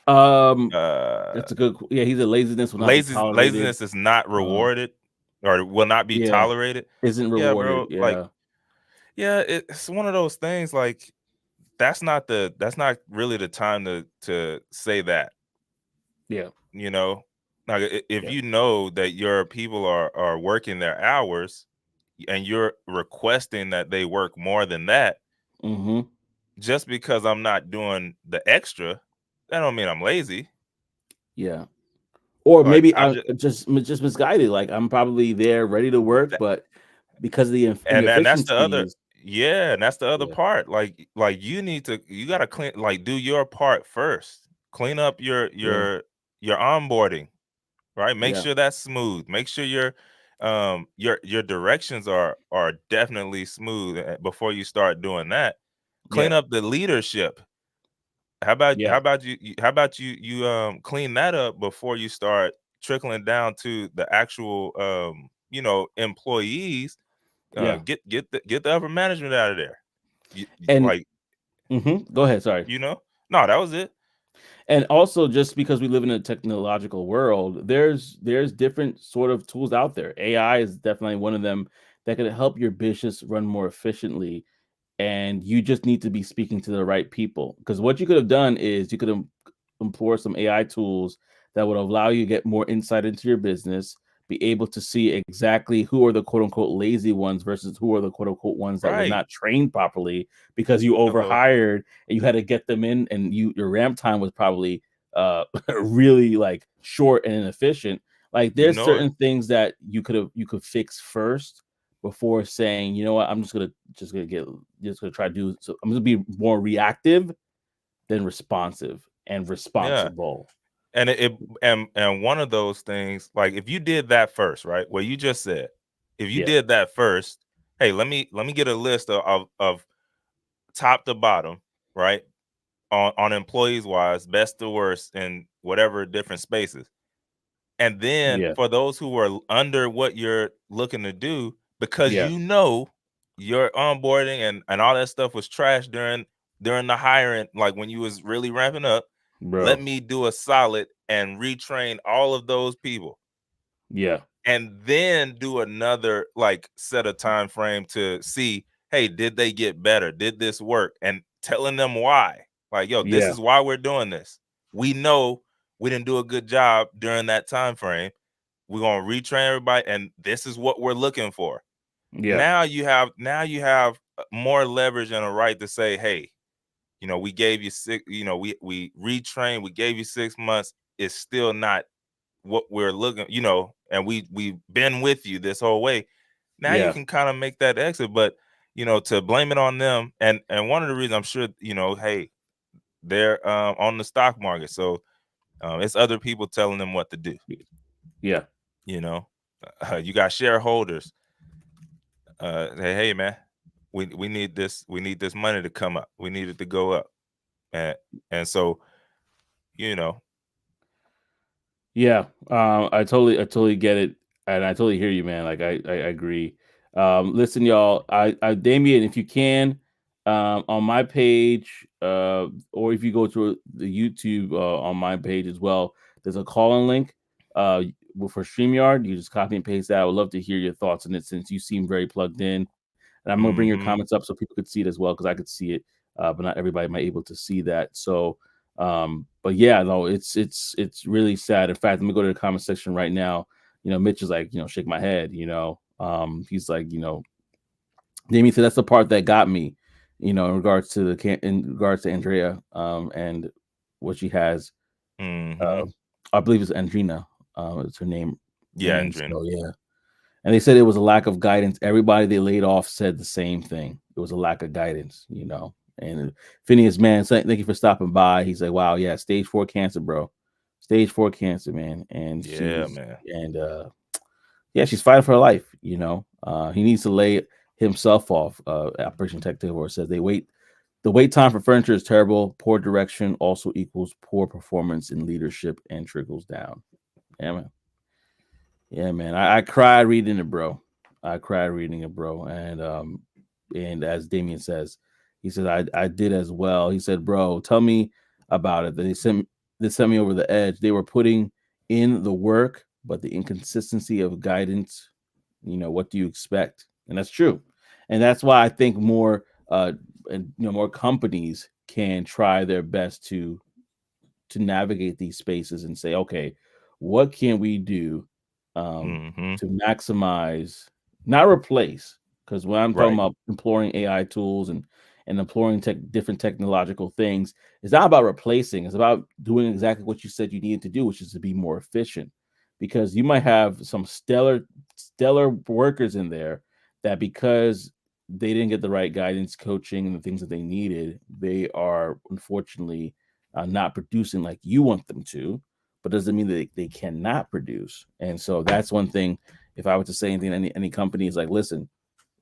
a good. Yeah, he said laziness will not be tolerated. Laziness is not rewarded, or will not be tolerated. Isn't Yeah, rewarded. bro. Like, yeah, it's one of those things. Like, that's not really the time to say that. Yeah. Like if you know that your people are working their hours, and you're requesting that they work more than that, just because I'm not doing the extra, that don't mean I'm lazy. Yeah. Or Like, maybe I'm I'm just misguided. Like I'm probably there ready to work, but because of the and that's the other inefficiencies. and that's the other part. Like you gotta clean, like, do your part first. Clean up your onboarding, right? Make sure that's smooth. Make sure your directions are definitely smooth before you start doing that. Clean up the leadership. How about you clean that up before you start trickling down to the actual employees. Get the upper management out of there. And Like, go ahead. Sorry. no, that was it. And also, just because we live in a technological world, there's different sort of tools out there. AI is definitely one of them that can help your business run more efficiently. And you just need to be speaking to the right people. Because what you could have done is you could have employed some AI tools that would allow you to get more insight into your business, be able to see exactly who are the quote unquote lazy ones versus who are the quote unquote ones that were Right. not trained properly because you overhired and you had to get them in, and your ramp time was probably really like short and inefficient. Like there's certain things that you could fix first before saying, you know what, I'm just gonna try to do. So I'm gonna be more reactive than responsive and responsible. And and one of those things, like if you did that first, right? What you just said, if you did that first, hey, let me get a list of top to bottom, right? On employees wise, best to worst in whatever different spaces. And then for those who are under what you're looking to do, because your onboarding and all that stuff was trash during the hiring, like when you was really ramping up, let me do a solid and retrain all of those people. Yeah. And then do another like set a time frame to see, hey, did they get better? Did this work? And telling them why. Like, yo, this is why we're doing this. We know we didn't do a good job during that time frame. We're gonna retrain everybody, and this is what we're looking for. Now you have more leverage and a right to say, hey, we gave you we retrained, we gave you 6 months. It's still not what we're looking, and we've been with you this whole way. Now you can kind of make that exit, but to blame it on them, and one of the reasons, I'm sure, hey, they're on the stock market, so it's other people telling them what to do. You got shareholders. Hey man, we need this money to come up. We need it to go up, and so I totally get it, and I totally hear you, man. Like I agree. Listen, y'all, I Damien, if you can, on my page, or if you go to the YouTube on my page as well, there's a call-in link for StreamYard. You just copy and paste that. I would love to hear your thoughts on it since you seem very plugged in. And I'm gonna bring your comments up so people could see it as well, because I could see it, but not everybody might be able to see that. So But yeah, no, it's really sad. In fact, let me go to the comment section right now. Mitch is like, shake my head. He's like, Damien said that's the part that got me, in regards to Andrea, and what she has. I believe it's Andrina. It's her name. Yeah, And Andrina. so, yeah. And they said it was a lack of guidance. Everybody they laid off said the same thing. It was a lack of guidance, And Phineas, man, thank you for stopping by. He's like, wow, yeah, stage 4 cancer, bro. Stage 4 cancer, man. And Yeah, man. And yeah, she's fighting for her life. He needs to lay himself off. Operation Tech Takeover says the wait time for furniture is terrible. Poor direction also equals poor performance in leadership and trickles down. Yeah, man. Yeah, man. I cried reading it, bro. And as Damien says, he said I did as well. He said, bro, tell me about it. They sent me over the edge. They were putting in the work, but the inconsistency of guidance, what do you expect? And that's true. And that's why I think more more companies can try their best to navigate these spaces and say, okay, what can we do to maximize, not replace? Because when I'm talking about employing AI tools and employing different technological things, it's not about replacing. It's about doing exactly what you said you needed to do, which is to be more efficient. Because you might have some stellar workers in there that, because they didn't get the right guidance, coaching, and the things that they needed, they are unfortunately not producing like you want them to, but doesn't mean that they cannot produce. And so that's one thing. If I were to say anything, any company is like, listen,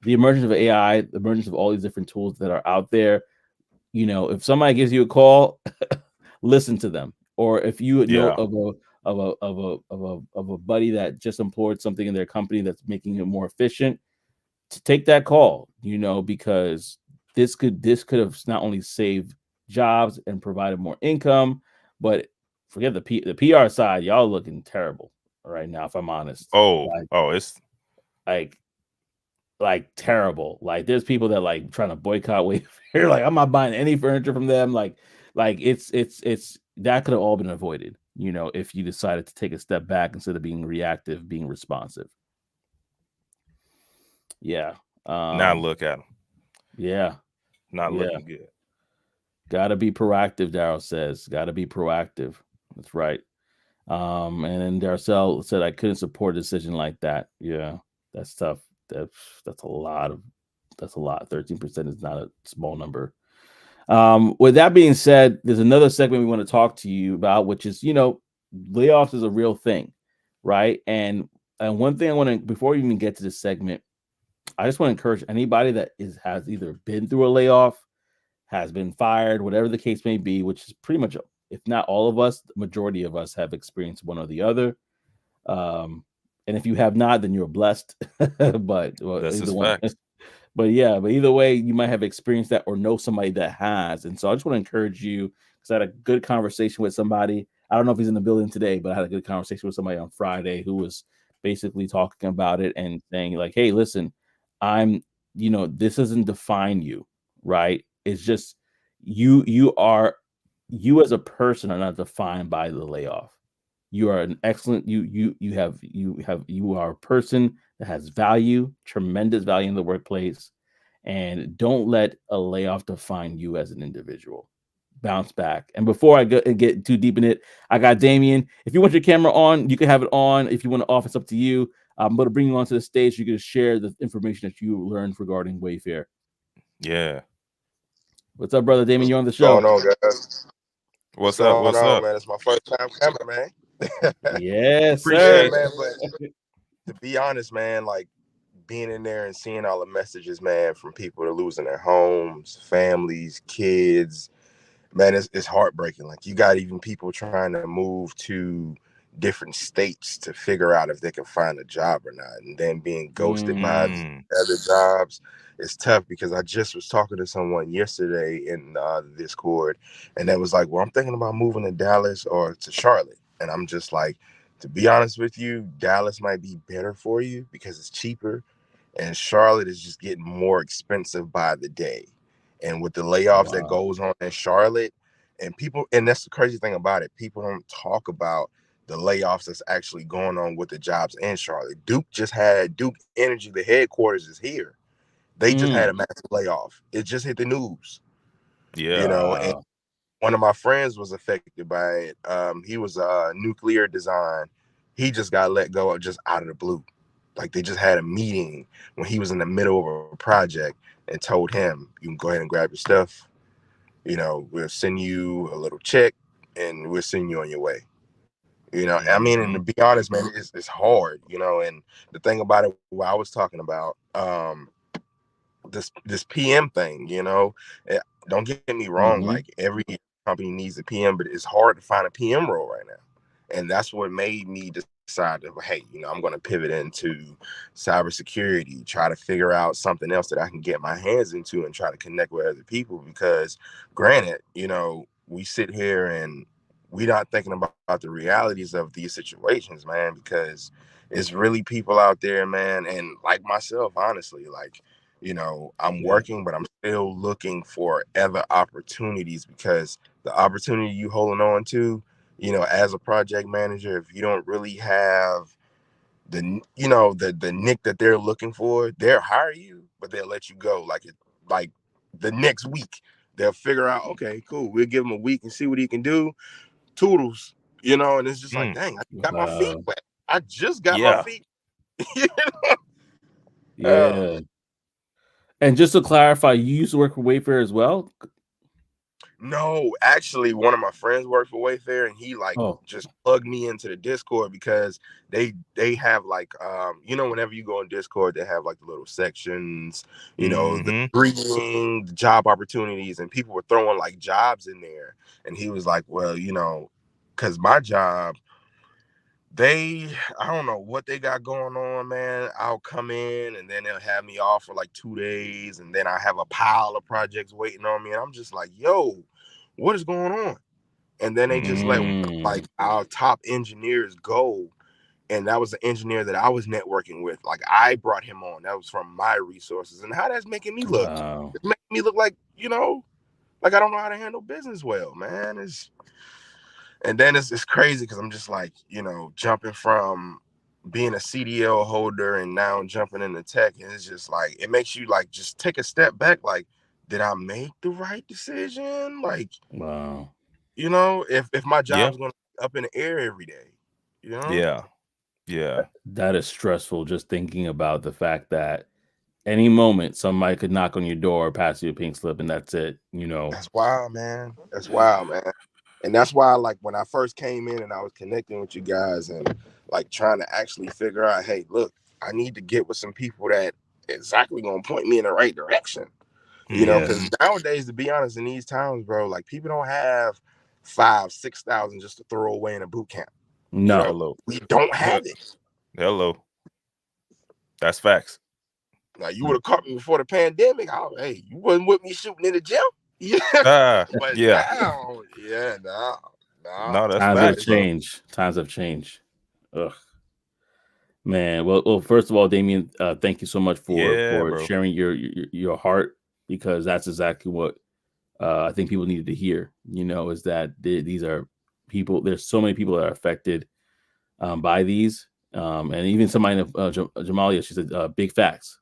the emergence of AI, the emergence of all these different tools that are out there, if somebody gives you a call, listen to them. Or if you know of a buddy that just employed something in their company that's making it more efficient, to take that call, because this could have not only saved jobs and provided more income, but forget the PR side, y'all looking terrible right now, if I'm honest. It's like terrible. Like there's people that like trying to boycott Wayfair. Like I'm not buying any furniture from them. Like it's that could have all been avoided, if you decided to take a step back instead of being reactive, being responsive. Yeah. Now look at them. Yeah. Not looking good. Gotta be proactive, Daryl says. Gotta be proactive. That's right. And then Darcel said I couldn't support a decision like that. Yeah, that's tough. That's a lot. 13% is not a small number. With that being said, there's another segment we want to talk to you about, which is, layoffs is a real thing, right? And one thing I want to, before we even get to this segment, I just want to encourage anybody that has either been through a layoff, has been fired, whatever the case may be, which is pretty much, if not all of us, the majority of us have experienced one or the other. And if you have not, then you're blessed. But that's either one. But yeah, but either way, you might have experienced that or know somebody that has. And so I just want to encourage you, because I had a good conversation with somebody. I don't know if he's in the building today, but I had a good conversation with somebody on Friday who was basically talking about it and saying like, hey, listen, this doesn't define you, right? It's just you as a person are not defined by the layoff. You are an excellent, you are a person that has value, tremendous value in the workplace, and don't let a layoff define you as an individual. Bounce back. And before I get too deep in it, I got Damien. If you want your camera on, you can have it on. If you want to off, it's up to you. I'm going to bring you onto the stage. You're going to share the information that you learned regarding Wayfair. Yeah. What's up, brother Damien? You're on the show. What's going on, guys? What's up, man? It's my first time coming, man. Yes, appreciate it, man. But to be honest, man, like being in there and seeing all the messages, man, from people that are losing their homes, families, kids, man, it's heartbreaking. Like you got even people trying to move to different states to figure out if they can find a job or not, and then being ghosted by other jobs. It's tough, because I just was talking to someone yesterday in the Discord, and they was like, well, I'm thinking about moving to Dallas or to Charlotte. And I'm just like, to be honest with you, Dallas might be better for you because it's cheaper, and Charlotte is just getting more expensive by the day. And with the layoffs that goes on in Charlotte, And people, and that's the crazy thing about it. People don't talk about the layoffs that's actually going on with the jobs in Charlotte. Duke Energy, the headquarters is here. They just had a massive layoff. It just hit the news. Yeah. And one of my friends was affected by it. He was a nuclear design. He just got let go just out of the blue. Like they just had a meeting when he was in the middle of a project and told him, you can go ahead and grab your stuff. We'll send you a little check and we'll send you on your way. I mean, and to be honest, man, it's hard, and the thing about it, what I was talking about, this PM thing, don't get me wrong, like every company needs a PM, but it's hard to find a PM role right now. And that's what made me decide that, hey, I'm going to pivot into cybersecurity, try to figure out something else that I can get my hands into and try to connect with other people. Because granted, we sit here and we're not thinking about the realities of these situations, man, because it's really people out there, man. And like myself, honestly, like, I'm working, but I'm still looking for other opportunities, because the opportunity you holding on to, as a project manager, if you don't really have the nick that they're looking for, they'll hire you, but they'll let you go like the next week. They'll figure out, okay, cool, we'll give him a week and see what he can do. Toodles, and it's just like, dang, I got my feet wet. I just got my feet. Yeah. And just to clarify, you used to work for Wayfair as well? No, actually, one of my friends worked for Wayfair, and he just plugged me into the Discord, because they have whenever you go on Discord, they have like the little sections, the greeting, the job opportunities, and people were throwing like jobs in there. And he was like, well, because my job, I don't know what they got going on, man. I'll come in and then they'll have me off for like 2 days, and then I have a pile of projects waiting on me, and I'm just like, yo, what is going on? And then they just let like our top engineers go. And that was the engineer that I was networking with. Like, I brought him on. That was from my resources. And how that's making me look. Wow. It's making me look like, like I don't know how to handle business well, man. And then it's crazy, because I'm just like, jumping from being a CDL holder and now jumping into tech. And it's just like, it makes you like just take a step back. Like, did I make the right decision? Like, wow. If my job's going to be up in the air every day, Yeah. That is stressful, just thinking about the fact that any moment somebody could knock on your door, pass you a pink slip, and that's it. That's wild, man. That's wild, man. And that's why, like, when I first came in and I was connecting with you guys and like trying to actually figure out, hey, look, I need to get with some people that exactly gonna point me in the right direction. Because nowadays, to be honest, in these towns, bro, like, people don't have 5,000-6,000 just to throw away in a boot camp. No, we don't have it. Hello. That's facts. Now, you would have caught me before the pandemic. Hey, you wasn't with me shooting in the gym. Yeah. But Yeah. now, No, that's times facts, have bro. changed. Times have changed. Ugh. Man, well, first of all, Damien, thank you so much for bro. sharing your heart, because that's exactly what I think people needed to hear. Is that these are people. There's so many people that are affected by these, and even somebody, Jamalia, she said, big facts.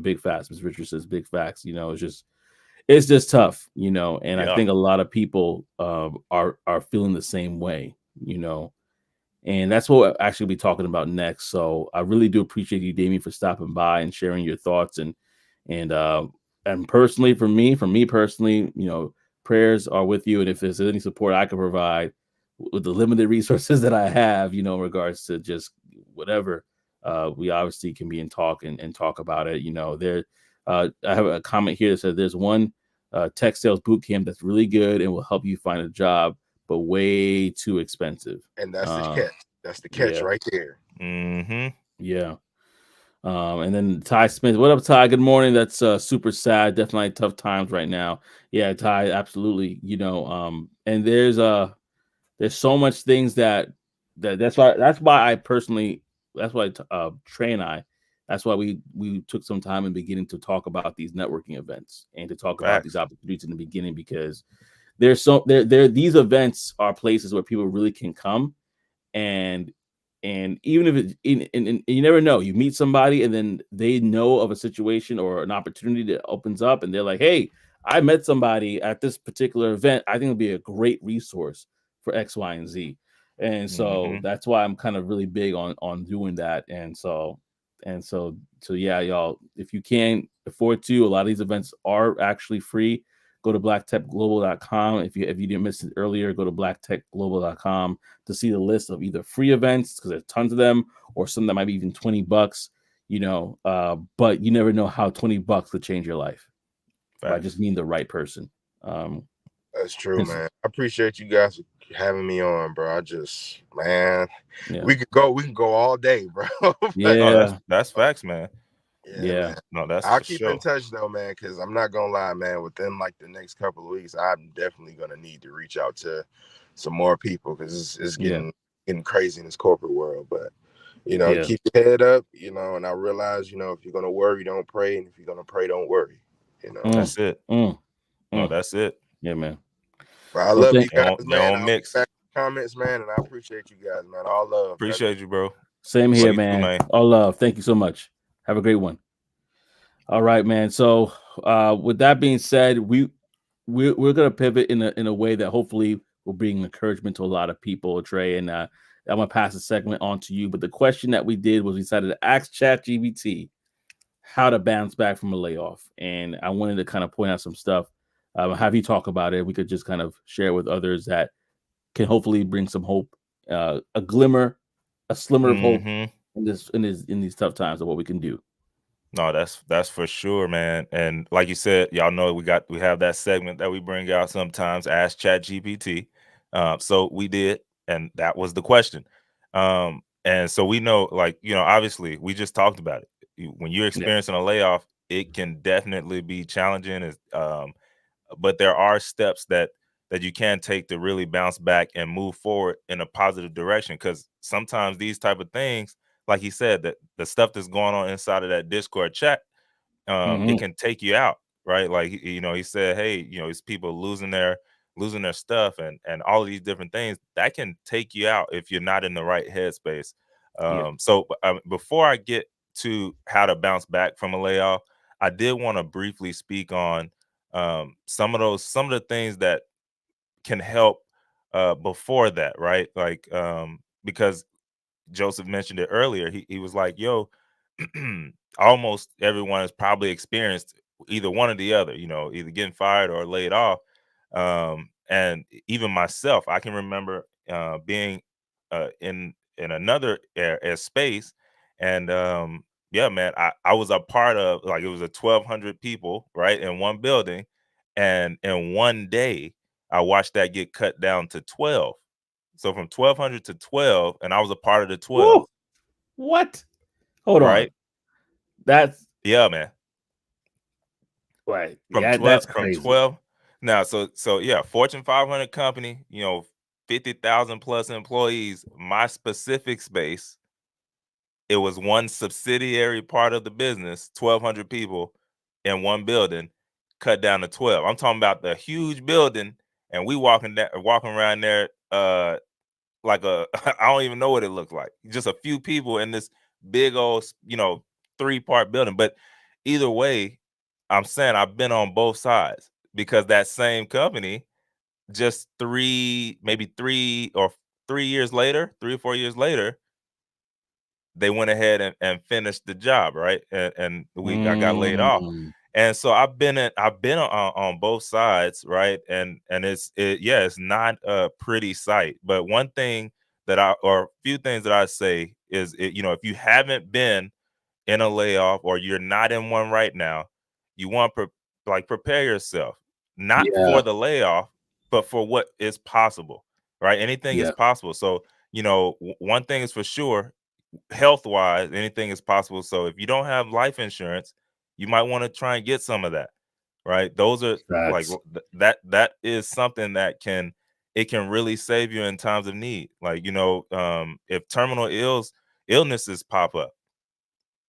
Big facts. Ms. Richard says big facts. It's just tough. And I think a lot of people are feeling the same way. And that's what we'll actually be talking about next. So I really do appreciate you, Damien, for stopping by and sharing your thoughts. And personally, for me personally, prayers are with you. And if there's any support I can provide with the limited resources that I have, in regards to just whatever, we obviously can be in talk and talk about it. I have a comment here that says there's one tech sales boot camp that's really good and will help you find a job, but way too expensive. And that's the catch. That's the catch right there. Yeah. And then Ty Smith, what up, Ty? Good morning. That's super sad. Definitely tough times right now. Yeah, Ty, absolutely. And there's so much things that's why Trey and I, that's why we took some time in the beginning to talk about these networking events and to talk about these opportunities in the beginning, because there's these events are places where people really can come, and even if and you never know, you meet somebody and then they know of a situation or an opportunity that opens up, and they're like, hey, I met somebody at this particular event, I think it'll be a great resource for X, Y, and Z. And so that's why I'm kind of really big on doing that. So yeah, y'all, if you can afford to, a lot of these events are actually free. Go to blacktechglobal.com. If you didn't miss it earlier, go to blacktechglobal.com to see the list of either free events, because there's tons of them, or some that might be even $20, but you never know how $20 could change your life by just meeting the right person. That's true, man. I appreciate you guys having me on, bro. We can go all day, bro. Yeah, no, that's facts, man. Yeah. Man. No, that's I'll for keep sure. in touch though, man, because I'm not gonna lie, man. Within like the next couple of weeks, I'm definitely gonna need to reach out to some more people, because it's getting crazy in this corporate world. But keep your head up, and I realize, if you're gonna worry, don't pray, and if you're gonna pray, don't worry. That's it. No, that's it. Yeah, man. But I love you guys, they man. don't mix. Back comments, man, and I appreciate you guys, man. All love. Appreciate you, bro. Same here, man. All love. Thank you so much. Have a great one. All right, man. So with that being said, we're gonna pivot in a way that hopefully will bring encouragement to a lot of people, Trey. And I'm gonna pass the segment on to you. But the question that we did was we decided to ask ChatGPT how to bounce back from a layoff. And I wanted to kind of point out some stuff. Have you talk about it? We could just kind of share with others that can hopefully bring some hope, a glimmer, a slimmer of hope in these tough times of what we can do. No, that's for sure, man. And like you said, y'all know we have that segment that we bring out sometimes, Ask ChatGPT. So we did, and that was the question. And so we know, obviously, we just talked about it. When you're experiencing a layoff, it can definitely be challenging. But there are steps that you can take to really bounce back and move forward in a positive direction. Because sometimes these type of things, like he said, that the stuff that's going on inside of that Discord chat, it can take you out, right? Like, he said, hey, it's people losing their stuff and all of these different things that can take you out if you're not in the right headspace. So before I get to how to bounce back from a layoff, I did want to briefly speak on some of the things that can help before that, right? Like, because Joseph mentioned it earlier. He was like, yo, almost everyone has probably experienced either one or the other, either getting fired or laid off. And even myself, I can remember being in another space. And yeah, man, I was a part of, like, it was 1,200 people, right, in one building. And in one day, I watched that get cut down to 12. So from 1,200 to 12, and I was a part of the 12. Woo! What? Hold on. That's man. Right. From 12, that's crazy. From 12. Now, so yeah, Fortune 500 company, 50,000 plus employees. My specific space, it was one subsidiary part of the business, 1,200 people in one building, cut down to 12. I'm talking about the huge building, and we walking around there like I don't even know what it looked like. Just a few people in this big old, 3-part building. But either way, I'm saying I've been on both sides, because that same company, just 3 or 4 years later, they went ahead and finished the job, right? And I got laid off. And so I've been on both sides, right? And it's not a pretty sight. But one thing or a few things that I say is, if you haven't been in a layoff, or you're not in one right now, you want to prepare yourself, not for the layoff, but for what is possible, right? Anything is possible. So, one thing is for sure, health-wise, anything is possible. So if you don't have life insurance, you might want to try and get some of that, right? Those are that is something that can really save you in times of need. Like, if terminal illnesses pop up,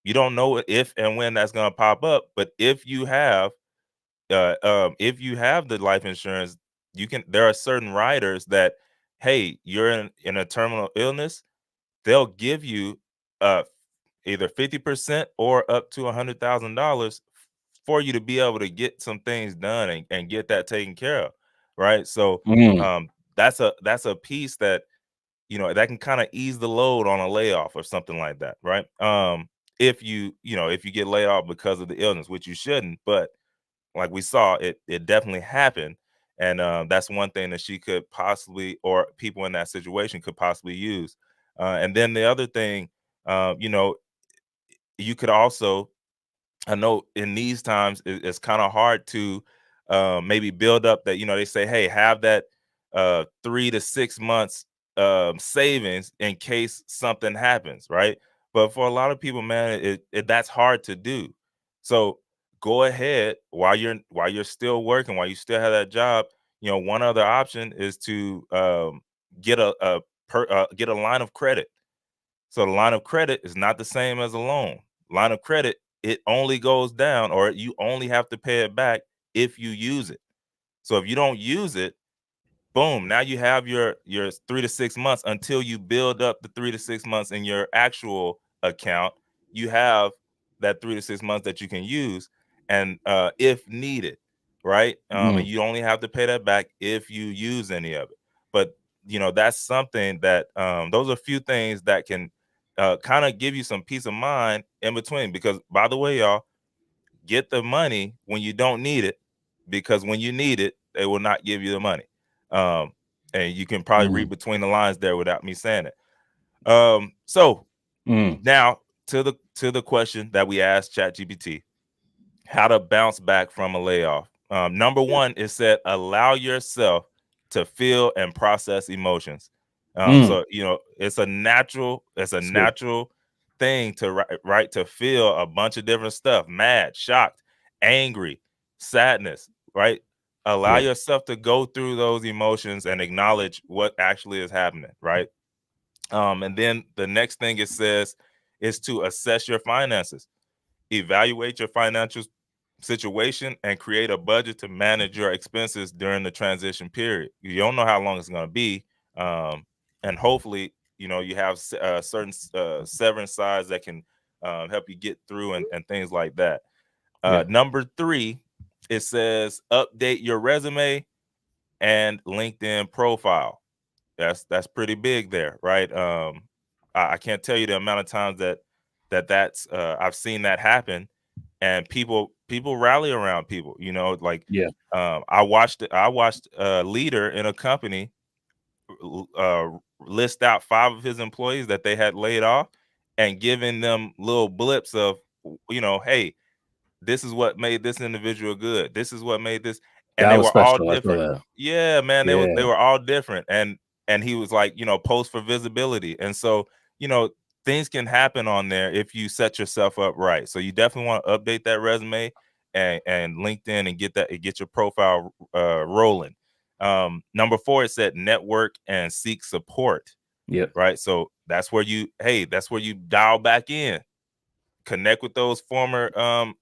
you don't know if and when that's going to pop up, but if you have the life insurance, there are certain writers that, hey, you're in a terminal illness, they'll give you either 50% or up to $100,000 for you to be able to get some things done and get that taken care of, right? So that's a piece that, you know, that can kind of ease the load on a layoff or something like that, right? If you get laid off because of the illness, which you shouldn't, but like we saw, it definitely happened. And that's one thing that she could possibly, or people in that situation could possibly use. And then the other thing, you know, you could also, I know in these times it's kind of hard to maybe build up that, you know, they say, hey, have that 3 to 6 months savings in case something happens, right? But for a lot of people, man, that's hard to do. So go ahead while you're still working, while you still have that job. You know, one other option is to get get a line of credit. So the line of credit is not the same as a loan. Line of credit, it only goes down, or you only have to pay it back if you use it. So if you don't use it, boom, now you have your 3 to 6 months until you build up the 3 to 6 months in your actual account. You have that 3 to 6 months that you can use, and if needed, right? And you only have to pay that back if you use any of it. But you know, that's something that those are a few things that can kind of give you some peace of mind in between. Because by the way, y'all, get the money when you don't need it, because when you need it, they will not give you the money. And you can probably read between the lines there without me saying it. So now to the question that we asked ChatGPT, how to bounce back from a layoff. Number one, it said allow yourself to feel and process emotions. So you know, it's a natural thing to right to feel a bunch of different stuff: mad, shocked, angry, sadness, right? Allow yourself to go through those emotions and acknowledge what actually is happening, right? And then the next thing it says is to assess your finances. Evaluate your financial situation and create a budget to manage your expenses during the transition period. You don't know how long it's going to be, and hopefully, you know, you have certain severance size that can help you get through and things like that. Number 3, it says update your resume and LinkedIn profile. That's pretty big there, right? I can't tell you the amount of times that's I've seen that happen, and people rally around people. You know, like I watched a leader in a company list out 5 of his employees that they had laid off, and giving them little blips of, you know, hey, this is what made this individual good. This is what made this, and That they was were all special. I saw different. that. Yeah, man, they were all different, and he was like, you know, post for visibility, and so, you know, things can happen on there if you set yourself up right. So you definitely want to update that resume and LinkedIn and get your profile rolling. Number 4, it said network and seek support. Right. So that's where you dial back in, connect with those former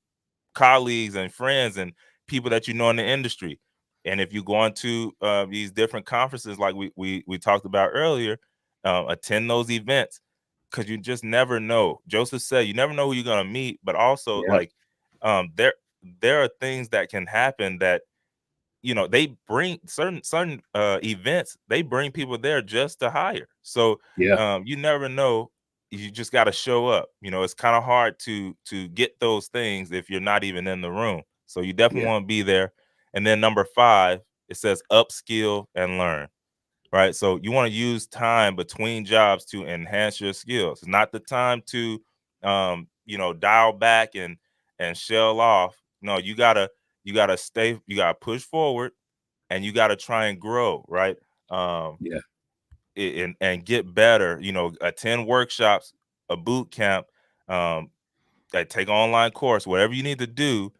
colleagues and friends and people that you know in the industry. And if you go into these different conferences like we talked about earlier, attend those events, because you just never know. Joseph said you never know who you're going to meet, but also like there are things that can happen that, you know, they bring certain events, they bring people there just to hire. So you never know. You just got to show up. You know, it's kind of hard to get those things if you're not even in the room. So you definitely want to be there. And then number 5, it says upskill and learn. Right. So you want to use time between jobs to enhance your skills. It's not the time to you know, dial back and shell off. No, you gotta you gotta push forward, and you gotta try and grow, right? And get better. You know, attend workshops, a boot camp, take online course, whatever you need to do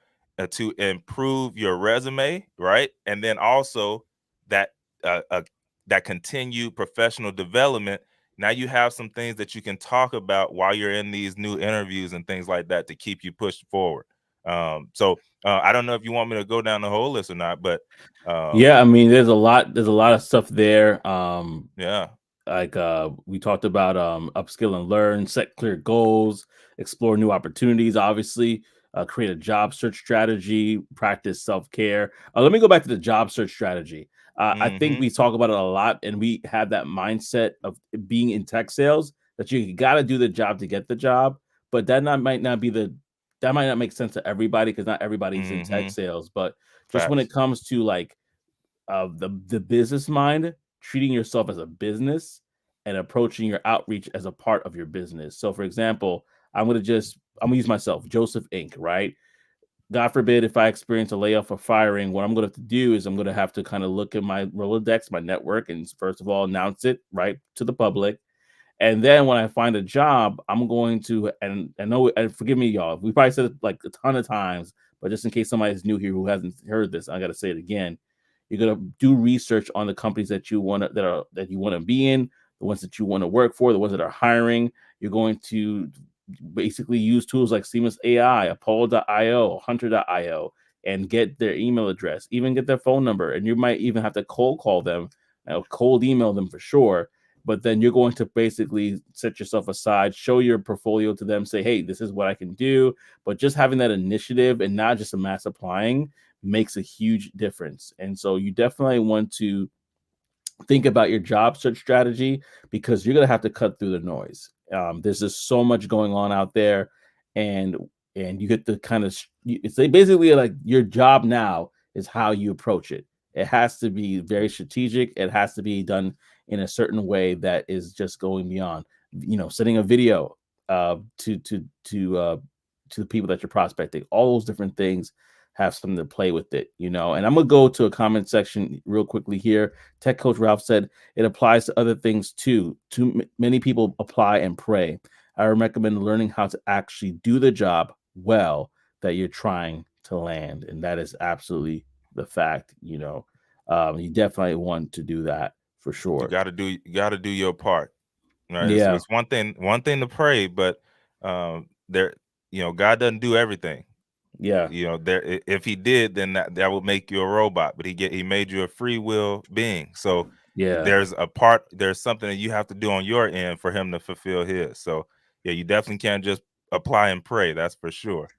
to improve your resume, right? And then also that that continued professional development. Now you have some things that you can talk about while you're in these new interviews and things like that to keep you pushed forward. So I don't know if you want me to go down the whole list or not, but yeah, I mean, there's a lot of stuff there. Yeah. Like we talked about upskill and learn, set clear goals, explore new opportunities, obviously, create a job search strategy, practice self-care. Let me go back to the job search strategy. I think we talk about it a lot, and we have that mindset of being in tech sales that you got to do the job to get the job, but that might not make sense to everybody because not everybody's in tech sales. But just when it comes to like the business mind, treating yourself as a business and approaching your outreach as a part of your business. So, for example, I'm gonna use myself, Joseph Inc. Right? God forbid if I experience a layoff or firing, what I'm going to have to do is I'm going to have to kind of look at my Rolodex, my network, and first of all announce it right to the public. And then when I find a job, I'm going to, and I know, and forgive me, y'all, we probably said it like a ton of times, but just in case somebody's new here who hasn't heard this, I got to say it again. You're going to do research on the companies that you want to, that you want to be in, the ones that you want to work for, the ones that are hiring. You're going to basically use tools like Seamless AI, Apollo.io, Hunter.io, and get their email address, even get their phone number. And you might even have to cold call them, cold email them for sure. But then you're going to basically set yourself aside, show your portfolio to them, say, hey, this is what I can do. But just having that initiative and not just a mass applying makes a huge difference. And so you definitely want to think about your job search strategy because you're going to have to cut through the noise. There's just so much going on out there, and you get to kind of it's basically like your job now is how you approach it. It has to be very strategic. It has to be done in a certain way that is just going beyond, sending a video to the people that you're prospecting. All those different things have something to play with it, And I'm gonna go to a comment section real quickly here. Tech Coach Ralph said it applies to other things too. Too many people apply and pray. I recommend learning how to actually do the job well that you're trying to land, and that is absolutely the fact. You definitely want to do that for sure. You got to do your part. Right? Yeah. It's one thing to pray, but there, God doesn't do everything. Yeah. If he did, then that would make you a robot, but he made you a free will being. So yeah, there's something that you have to do on your end for him to fulfill his. So yeah, you definitely can't just apply and pray. That's for sure.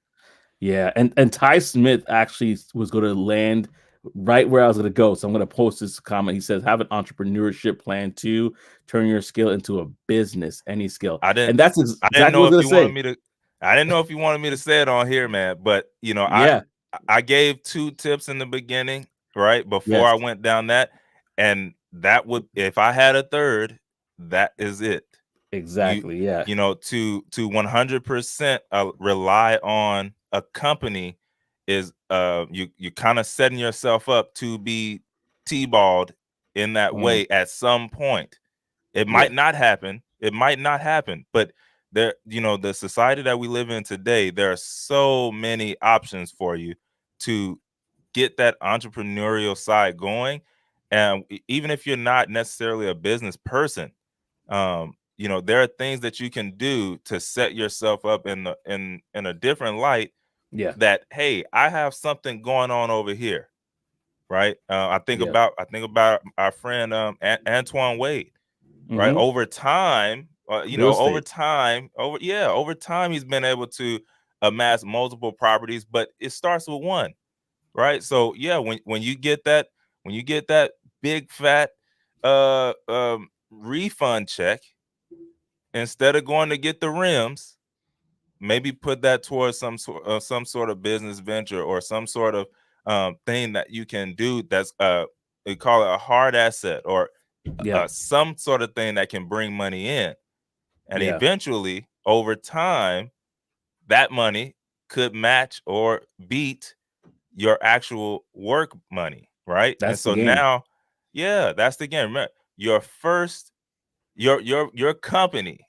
Yeah. And Ty Smith actually was going to land right where I was going to go. So I'm going to post this comment. He says, have an entrepreneurship plan to turn your skill into a business, any skill. And that's exactly what I was going to say. I didn't know if you wanted me to say it on here, man, but yeah. I gave 2 tips in the beginning, right? Before I went down that, and that would, if I had a third, that is it. Exactly. Yeah. To 100% rely on a company is you kind of setting yourself up to be T-balled in that way at some point. It might not happen. It might not happen, but there, the society that we live in today, there are so many options for you to get that entrepreneurial side going. And even if you're not necessarily a business person, there are things that you can do to set yourself up in a different light. Yeah. That, hey, I have something going on over here, right? I think about our friend Antoine Wade. Right. Over time, over time, he's been able to amass multiple properties, but it starts with one. Right. So, yeah, when you get that big fat refund check, instead of going to get the rims, maybe put that towards some sort of business venture or some sort of thing that you can do that's they call it a hard asset or some sort of thing that can bring money in. And eventually, over time, that money could match or beat your actual work money, right? That's and so the game. now, that's the game. Remember, your company,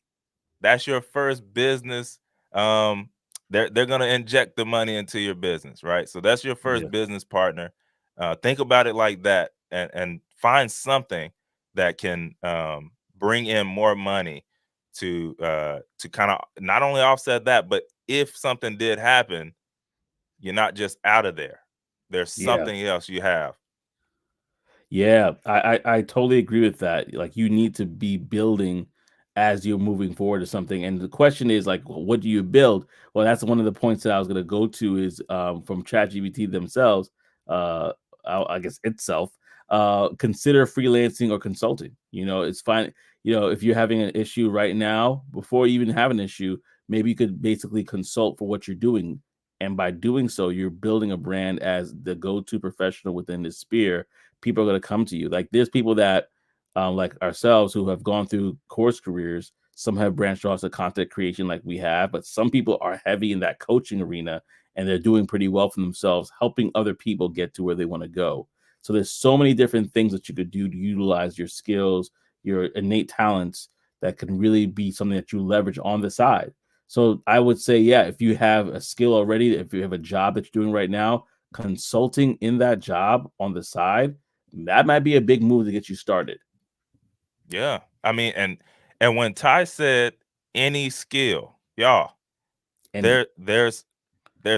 that's your first business. They're gonna inject the money into your business, right? So that's your first business partner. Think about it like that, and find something that can bring in more money to kind of not only offset that, but if something did happen, You're not just out of there. There's something else you have. Yeah, I totally agree with that. Like, you need to be building as you're moving forward to something. And the question is, like, what do you build? Well, that's one of the points that I was going to go to is from ChatGPT themselves, uh, I guess itself. Consider freelancing or consulting. It's fine. If you're having an issue right now, before you even have an issue, maybe you could basically consult for what you're doing. And by doing so, you're building a brand as the go-to professional within this sphere. People are going to come to you. Like, there's people that like ourselves who have gone through course careers. Some have branched off to content creation like we have, but some people are heavy in that coaching arena and they're doing pretty well for themselves, helping other people get to where they want to go. So there's so many different things that you could do to utilize your skills, your innate talents, that can really be something that you leverage on the side. So I would say, yeah, if you have a skill already, if you have a job that you're doing right now, consulting in that job on the side, that might be a big move to get you started. Yeah. I mean, and when Ty said any skill, y'all, there's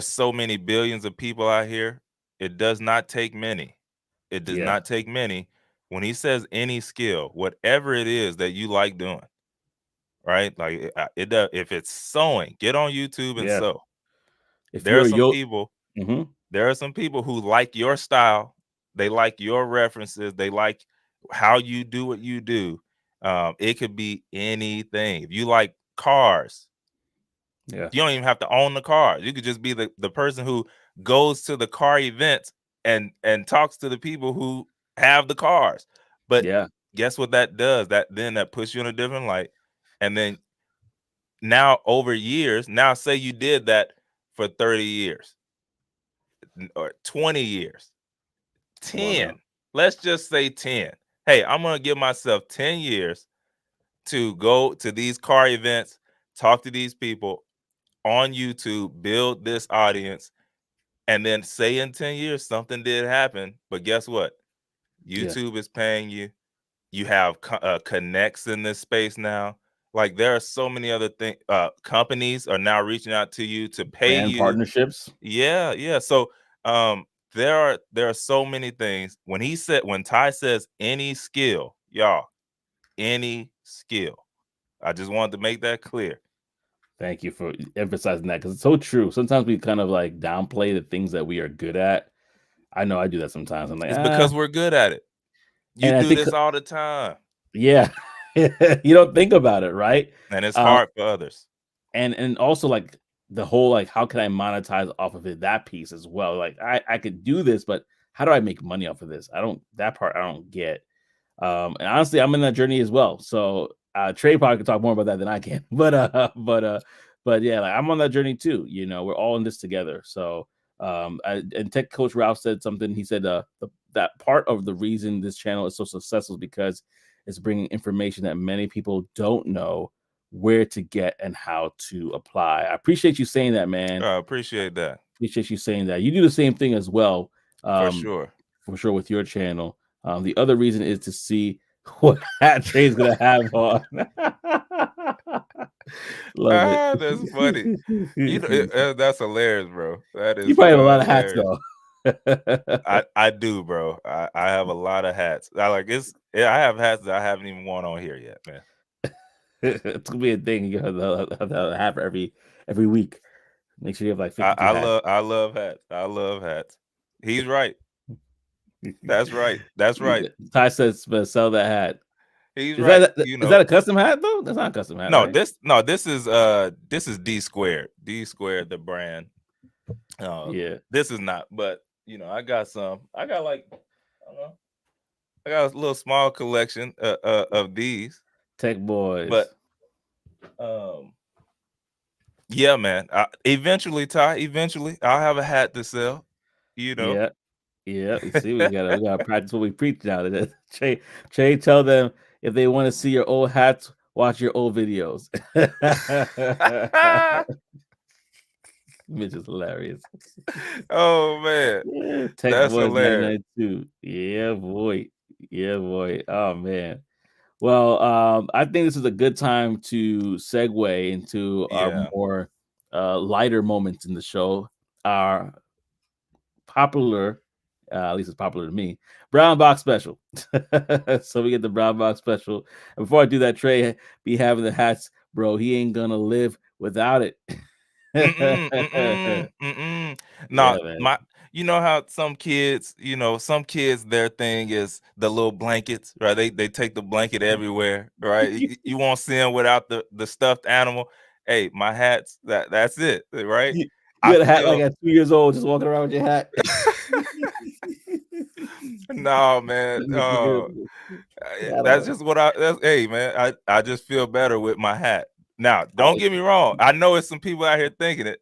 so many billions of people out here. It does not take many. It does not take many. When he says any skill, whatever it is that you like doing, right? Like it does. If it's sewing, get on YouTube and sew. If there are you're some people, there are some people who like your style. They like your references. They like how you do what you do. It could be anything. If you like cars, you don't even have to own the car. You could just be the person who goes to the car events and talks to the people who have the cars. But guess what that does? That puts you in a different light. And then now over years, now say you did that for 30 years or 20 years, 10. Let's just say 10. Hey, I'm going to give myself 10 years to go to these car events, talk to these people on YouTube, build this audience, and then say in 10 years something did happen. But guess what? YouTube is paying you. You have connects in this space now. Like, there are so many other things. Companies are now reaching out to you to pay brand you. Partnerships. Yeah. So there are so many things. When Ty says any skill, y'all, any skill. I just wanted to make that clear. Thank you for emphasizing that, because it's so true. Sometimes we kind of like downplay the things that we are good at. I know I do that sometimes. I'm like, it's because we're good at it. You do this all the time. Yeah. You don't think about it, right? And it's hard for others. And also, like, the whole, like, how can I monetize off of it? That piece as well. Like, I could do this, but how do I make money off of this? That part I don't get. And honestly, I'm in that journey as well. So Trey probably can talk more about that than I can. But yeah, like, I'm on that journey too. We're all in this together. So and Tech Coach Ralph said something. He said that part of the reason this channel is so successful is because it's bringing information that many people don't know where to get and how to apply. I appreciate you saying that, man. I appreciate that. Appreciate you saying that. You do the same thing as well. For sure with your channel. The other reason is to see what hat Trey's gonna have on. Love it. That's funny. That's hilarious, bro. That is. You probably have a lot of hats, though. I do, bro. I have a lot of hats. I have hats that I haven't even worn on here yet, man. It's gonna be a thing. You have to have every week. Make sure you have like 52 hats. I love hats. I love hats. He's right. That's right. That's right. Ty says, "Sell that hat." He's right. Is that a custom hat though? That's not a custom hat. No, right? this is D Squared. D Squared, the brand. This is not, but I got some. I got like, I don't know. I got a little small collection of these Tech boys. But yeah, man. Eventually, Ty. I'll have a hat to sell. Yeah. You see, we gotta practice what we preach now. Trey, tell them if they want to see your old hats, watch your old videos. Mitch is hilarious. Oh man, That's hilarious. Yeah, boy. Oh man. Well, I think this is a good time to segue into our more lighter moments in the show. Our popular, at least it's popular to me, brown box special. So we get the brown box special. And before I do that, Trey be having the hats, bro. He ain't gonna live without it. No, man. you know how some kids, their thing is the little blankets, right? They take the blanket everywhere, right? You won't see them without the stuffed animal. Hey, my hats, that's it, right? You had a hat like at 2 years old, just walking around with your hat. No, man. That's just hey, man. I just feel better with my hat. Now, don't get me wrong. I know it's some people out here thinking it.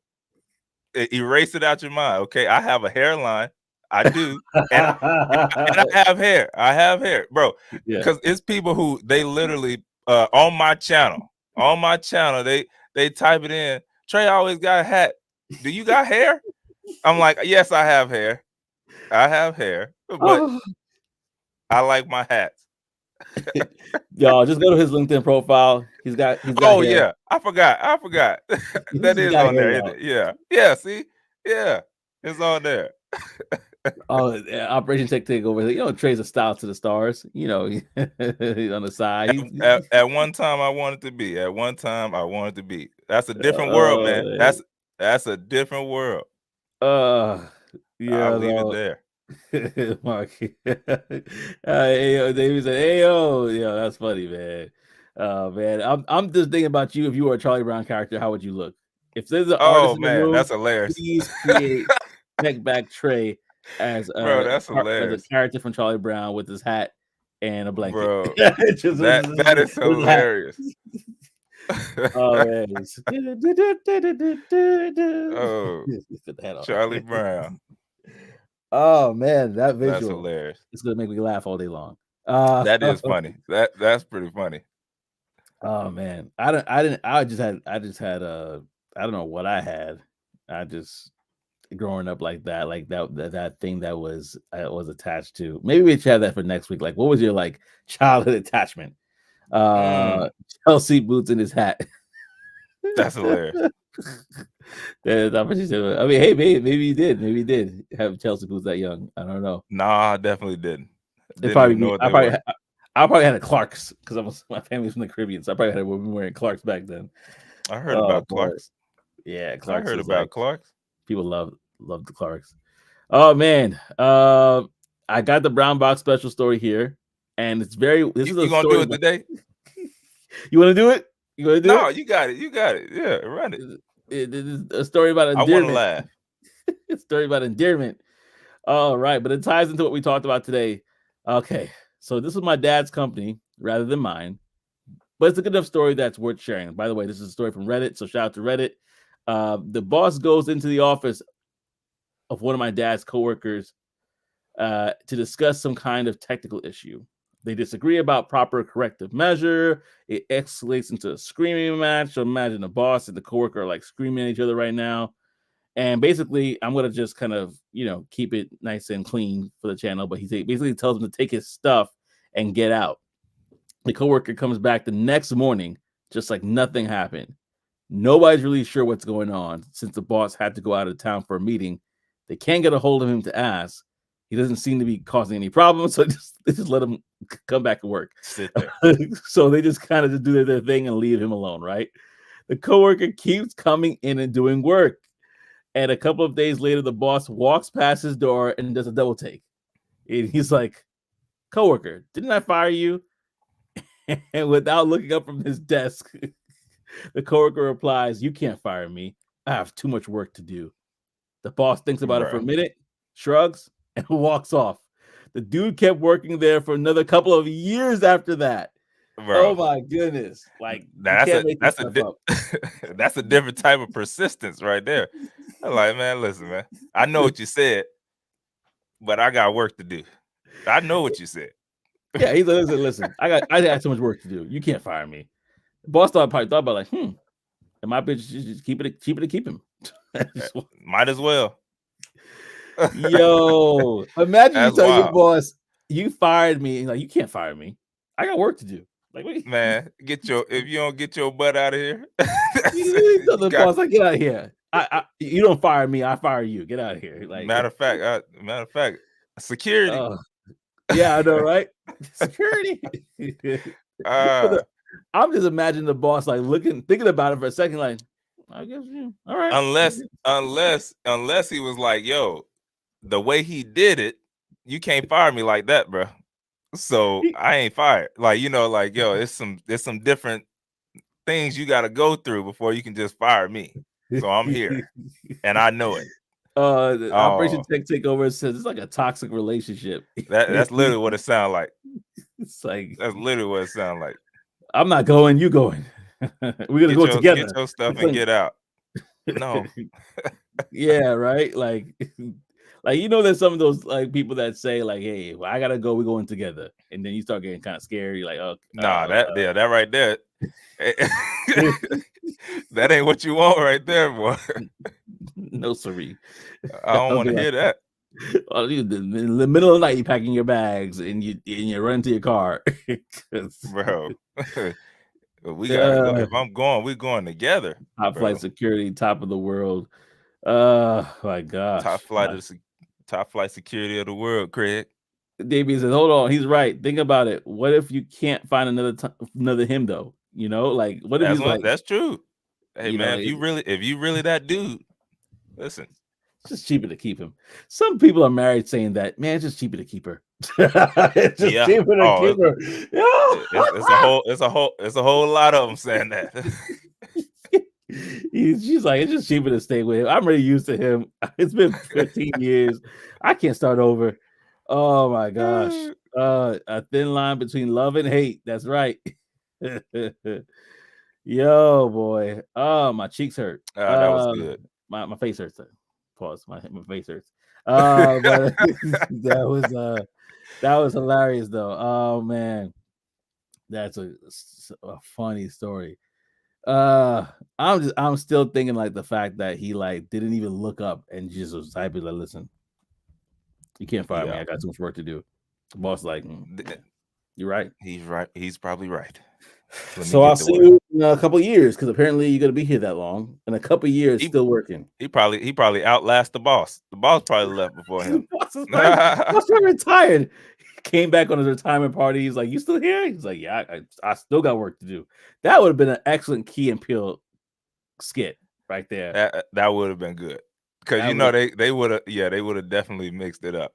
Erase it out your mind, okay? I have a hairline. I do. And I have hair. I have hair, bro. Because it's people who they literally on my channel, they type it in. Trey always got a hat. Do you got hair? I'm like, yes, I have hair. I have hair, but I like my hats. Y'all just go to his LinkedIn profile. He's got Oh hair. yeah, I forgot. That is on there, isn't it? Yeah. See, yeah, it's on there. Oh, Operation Take over. Trey's a style to the stars. He's on the side. At one time, I wanted to be. That's a different world, man. That's a different world. Yeah, I'll leave it there. Mark. David said, "Hey, that's funny, man. Man, I'm just thinking about you. If you were a Charlie Brown character, how would you look? If there's an artist in the room, that's hilarious. Please create neckback Trey as that's hilarious. As a character from Charlie Brown with his hat and a blanket. Bro, that is hilarious. Charlie Brown. Oh man, that visual. That's hilarious. It's gonna make me laugh all day long. That is funny. That's pretty funny. Oh man, I just had I don't know what I had. I just growing up like that thing that was attached to. Maybe we should have that for next week. Like, what was your childhood attachment? Chelsea boots in his hat. That's hilarious. I mean, hey, maybe you did. Maybe you did have Chelsea boots that young. I don't know. Nah, I definitely didn't. I probably had a Clark's because my family's from the Caribbean, so I probably had wearing Clark's back then. I heard about Clark's. Yeah, Clark's. I heard about Clark's. People love the Clark's. Oh man, I got the brown box special story here, and it's very. This is a gonna story do it today? You want to do it? You want to do it? No, you got it. You got it. Yeah, run it. It is a story about endearment. I want to laugh. It's a story about endearment. All right, but it ties into what we talked about today. Okay, so this is my dad's company rather than mine, but it's a good enough story that's worth sharing. By the way, this is a story from Reddit, so shout out to Reddit. The boss goes into the office of one of my dad's coworkers to discuss some kind of technical issue. They disagree about proper corrective measure. It escalates into a screaming match. So imagine the boss and the coworker are screaming at each other right now. And basically, I'm going to just kind of, keep it nice and clean for the channel. But he basically tells him to take his stuff and get out. The coworker comes back the next morning, just like nothing happened. Nobody's really sure what's going on since the boss had to go out of town for a meeting. They can't get a hold of him to ask. He doesn't seem to be causing any problems, so they just let him come back and work. Sit there. So they just kind of just do their thing and leave him alone, right? The coworker keeps coming in and doing work. And a couple of days later, the boss walks past his door and does a double take. And he's like, coworker, didn't I fire you? And without looking up from his desk, the coworker replies, you can't fire me. I have too much work to do. The boss thinks about it for a minute, shrugs, and walks off. The dude kept working there for another couple of years after that. Bro. Oh my goodness! That's a different type of persistence right there. I'm like, man, listen, man. I know what you said, but I got work to do. I know what you said. Yeah, he's like, listen. I got so much work to do. You can't fire me. The boss probably thought about and my bitch just keep him. Might as well. Yo, imagine you tell your boss you fired me, and you can't fire me. I got work to do. Man, if you don't get your butt out of here, tell the boss, get out of here. You don't fire me, I fire you. Get out of here. Like matter of fact, security. Yeah, I know, right? Security. I'm just imagining the boss like thinking about it for a second, like, I guess all right. Unless he was like, yo, the way he did it, you can't fire me like that, bro. So I ain't fired. Like, like, yo, there's some different things you got to go through before you can just fire me. So I'm here, and I know it. Operation Tech Takeover says it's like a toxic relationship. That's literally what it sounds like. It's like that's literally what it sounds like. I'm not going, you going. We're gonna go together. Get your stuff and get out. No. Yeah, right. Like there's some of those like people that say like, "Hey, I gotta go. We're going together," and then you start getting kind of scared. You're like, "Oh, that right there, that ain't what you want right there, boy." No, siree. I don't want to hear that. In the middle of the night, you're packing your bags and you run to your car, bro. We gotta go. If I'm going, we're going together. Top flight security, top of the world. My gosh. Top flight security of the world, Craig. Davey says, hold on, he's right. Think about it. What if you can't find another him though? Like what if that's true. Hey man, if you really that dude, listen. It's just cheaper to keep him. Some people are married saying that, man, it's just cheaper to keep her. It's just cheaper to keep her. It's a whole lot of them saying that. She's like, it's just cheaper to stay with him. I'm really used to him. It's been 15 years. I can't start over. Oh my gosh. A thin line between love and hate. That's right. Yo, boy. Oh, my cheeks hurt. That was good. My face hurts. Pause. My face hurts. But that was hilarious though. Oh man, that's a funny story. I'm still thinking like the fact that he like didn't even look up and just was typing like, listen, you can't fire me. I got too much work to do. The boss like, you're right. He's right. He's probably right. So I'll see you in a couple of years because apparently you're gonna be here that long. In a couple of years, still working. He probably outlasts the boss. The boss probably left before him. The boss retired. He came back on his retirement party. He's like, "You still here?" He's like, "Yeah, I still got work to do." That would have been an excellent Key and Peele skit right there. That would have been good because they would have definitely mixed it up.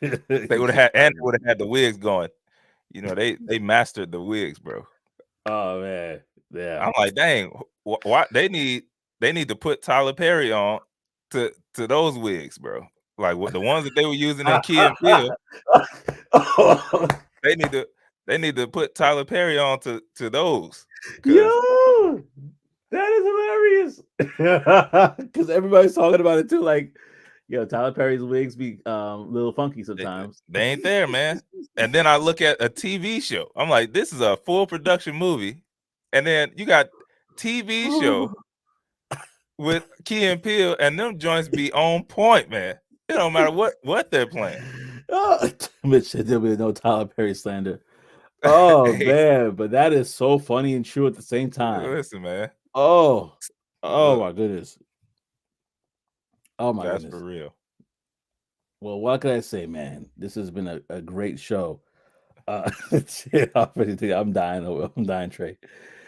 They would have had the wigs going. They mastered the wigs, bro. Oh man, yeah. I'm like, dang, why they need to put Tyler Perry on to those wigs, bro. Like the ones that they were using in Key and Peele. They need to put Tyler Perry on to those. Yo, that is hilarious. Because everybody's talking about it too. Like, yo, Tyler Perry's wigs be a little funky sometimes. They ain't there, man. And then I look at a TV show. I'm like, this is a full production movie. And then you got TV show with Key and Peele, and them joints be on point, man. It don't matter what they're playing. Mitch said there'll be no Tyler Perry slander. Oh man, but that is so funny and true at the same time. Listen, man. Oh my goodness. Oh my goodness. That's for real. Well, what can I say, man? This has been a great show. I'm dying, Trey.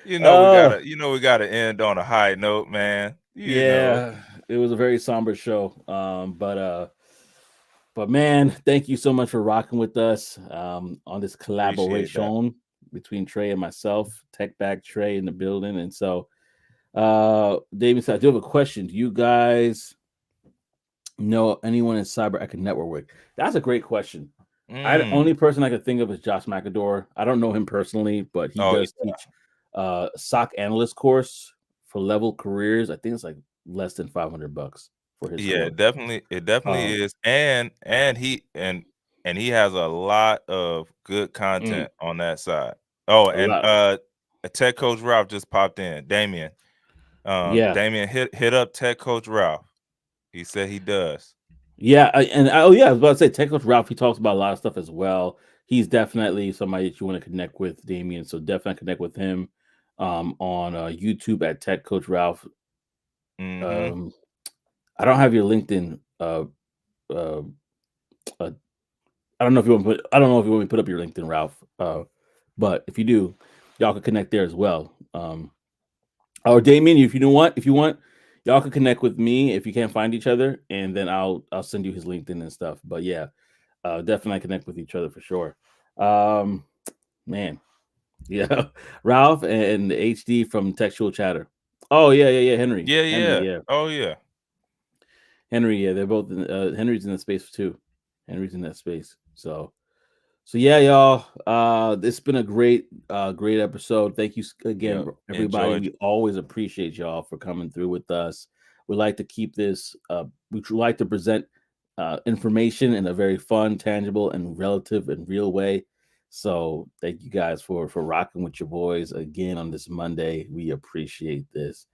We gotta end on a high note, man. It was a very somber show. But man, thank you so much for rocking with us on this collaboration between Trey and myself. Tech Back Trey in the building. And so David said, I do have a question. Do you guys know anyone in cyber I can network with? That's a great question. The only person I could think of is Josh McAdore. I don't know him personally, but he does teach SOC analyst course for level careers. I think it's like less than $500 for his course. It definitely is. And he has a lot of good content on that side. Tech Coach Ralph just popped in. Damien. Damien hit up Tech Coach Ralph. He said he does. Yeah, I was about to say Tech Coach Ralph. He talks about a lot of stuff as well. He's definitely somebody that you want to connect with, Damien. So definitely connect with him on YouTube at Tech Coach Ralph. Mhm. I don't have your LinkedIn. I don't know if you want to put. I don't know if you want me to put up your LinkedIn, Ralph. But if you do, y'all can connect there as well. Or Damien, if you want, y'all can connect with me if you can't find each other, and then I'll send you his LinkedIn and stuff. But yeah, definitely connect with each other for sure. Man, yeah, Ralph and the HD from Textual Chatter. Oh yeah, Henry. Yeah. Henry, yeah. Oh yeah. Henry, yeah, they're both in, Henry's in that space too. Henry's in that space. So yeah, y'all. It's been a great episode. Thank you again, Yep. everybody. Enjoyed. We always appreciate y'all for coming through with us. We like to keep this. We like to present information in a very fun, tangible, and relative and real way. So thank you guys for rocking with your boys again on this Monday. We appreciate this.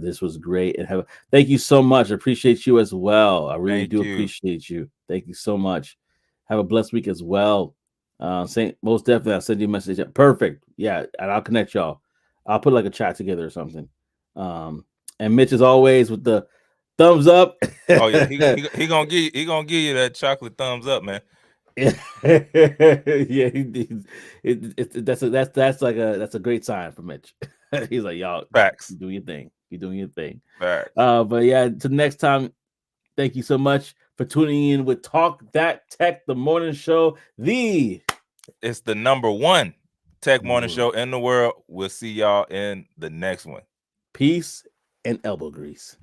This was great, and thank you so much. I appreciate you as well. I really Thank do you. appreciate you. Thank you so much. Have a blessed week as well. Most definitely, I'll send you a message. Perfect. Yeah, and I'll connect y'all. I'll put like a chat together or something. And Mitch, as always, with the thumbs up. Oh yeah, he gonna give you that chocolate thumbs up, man. Yeah, that's a great sign for Mitch. He's like, y'all, Facts. you doing your thing. You're doing your thing. Facts. But yeah, till next time. Thank you so much for tuning in with Talk That Tech, the morning show. It's the #1 tech morning show in the world. We'll see y'all in the next one. Peace and elbow grease.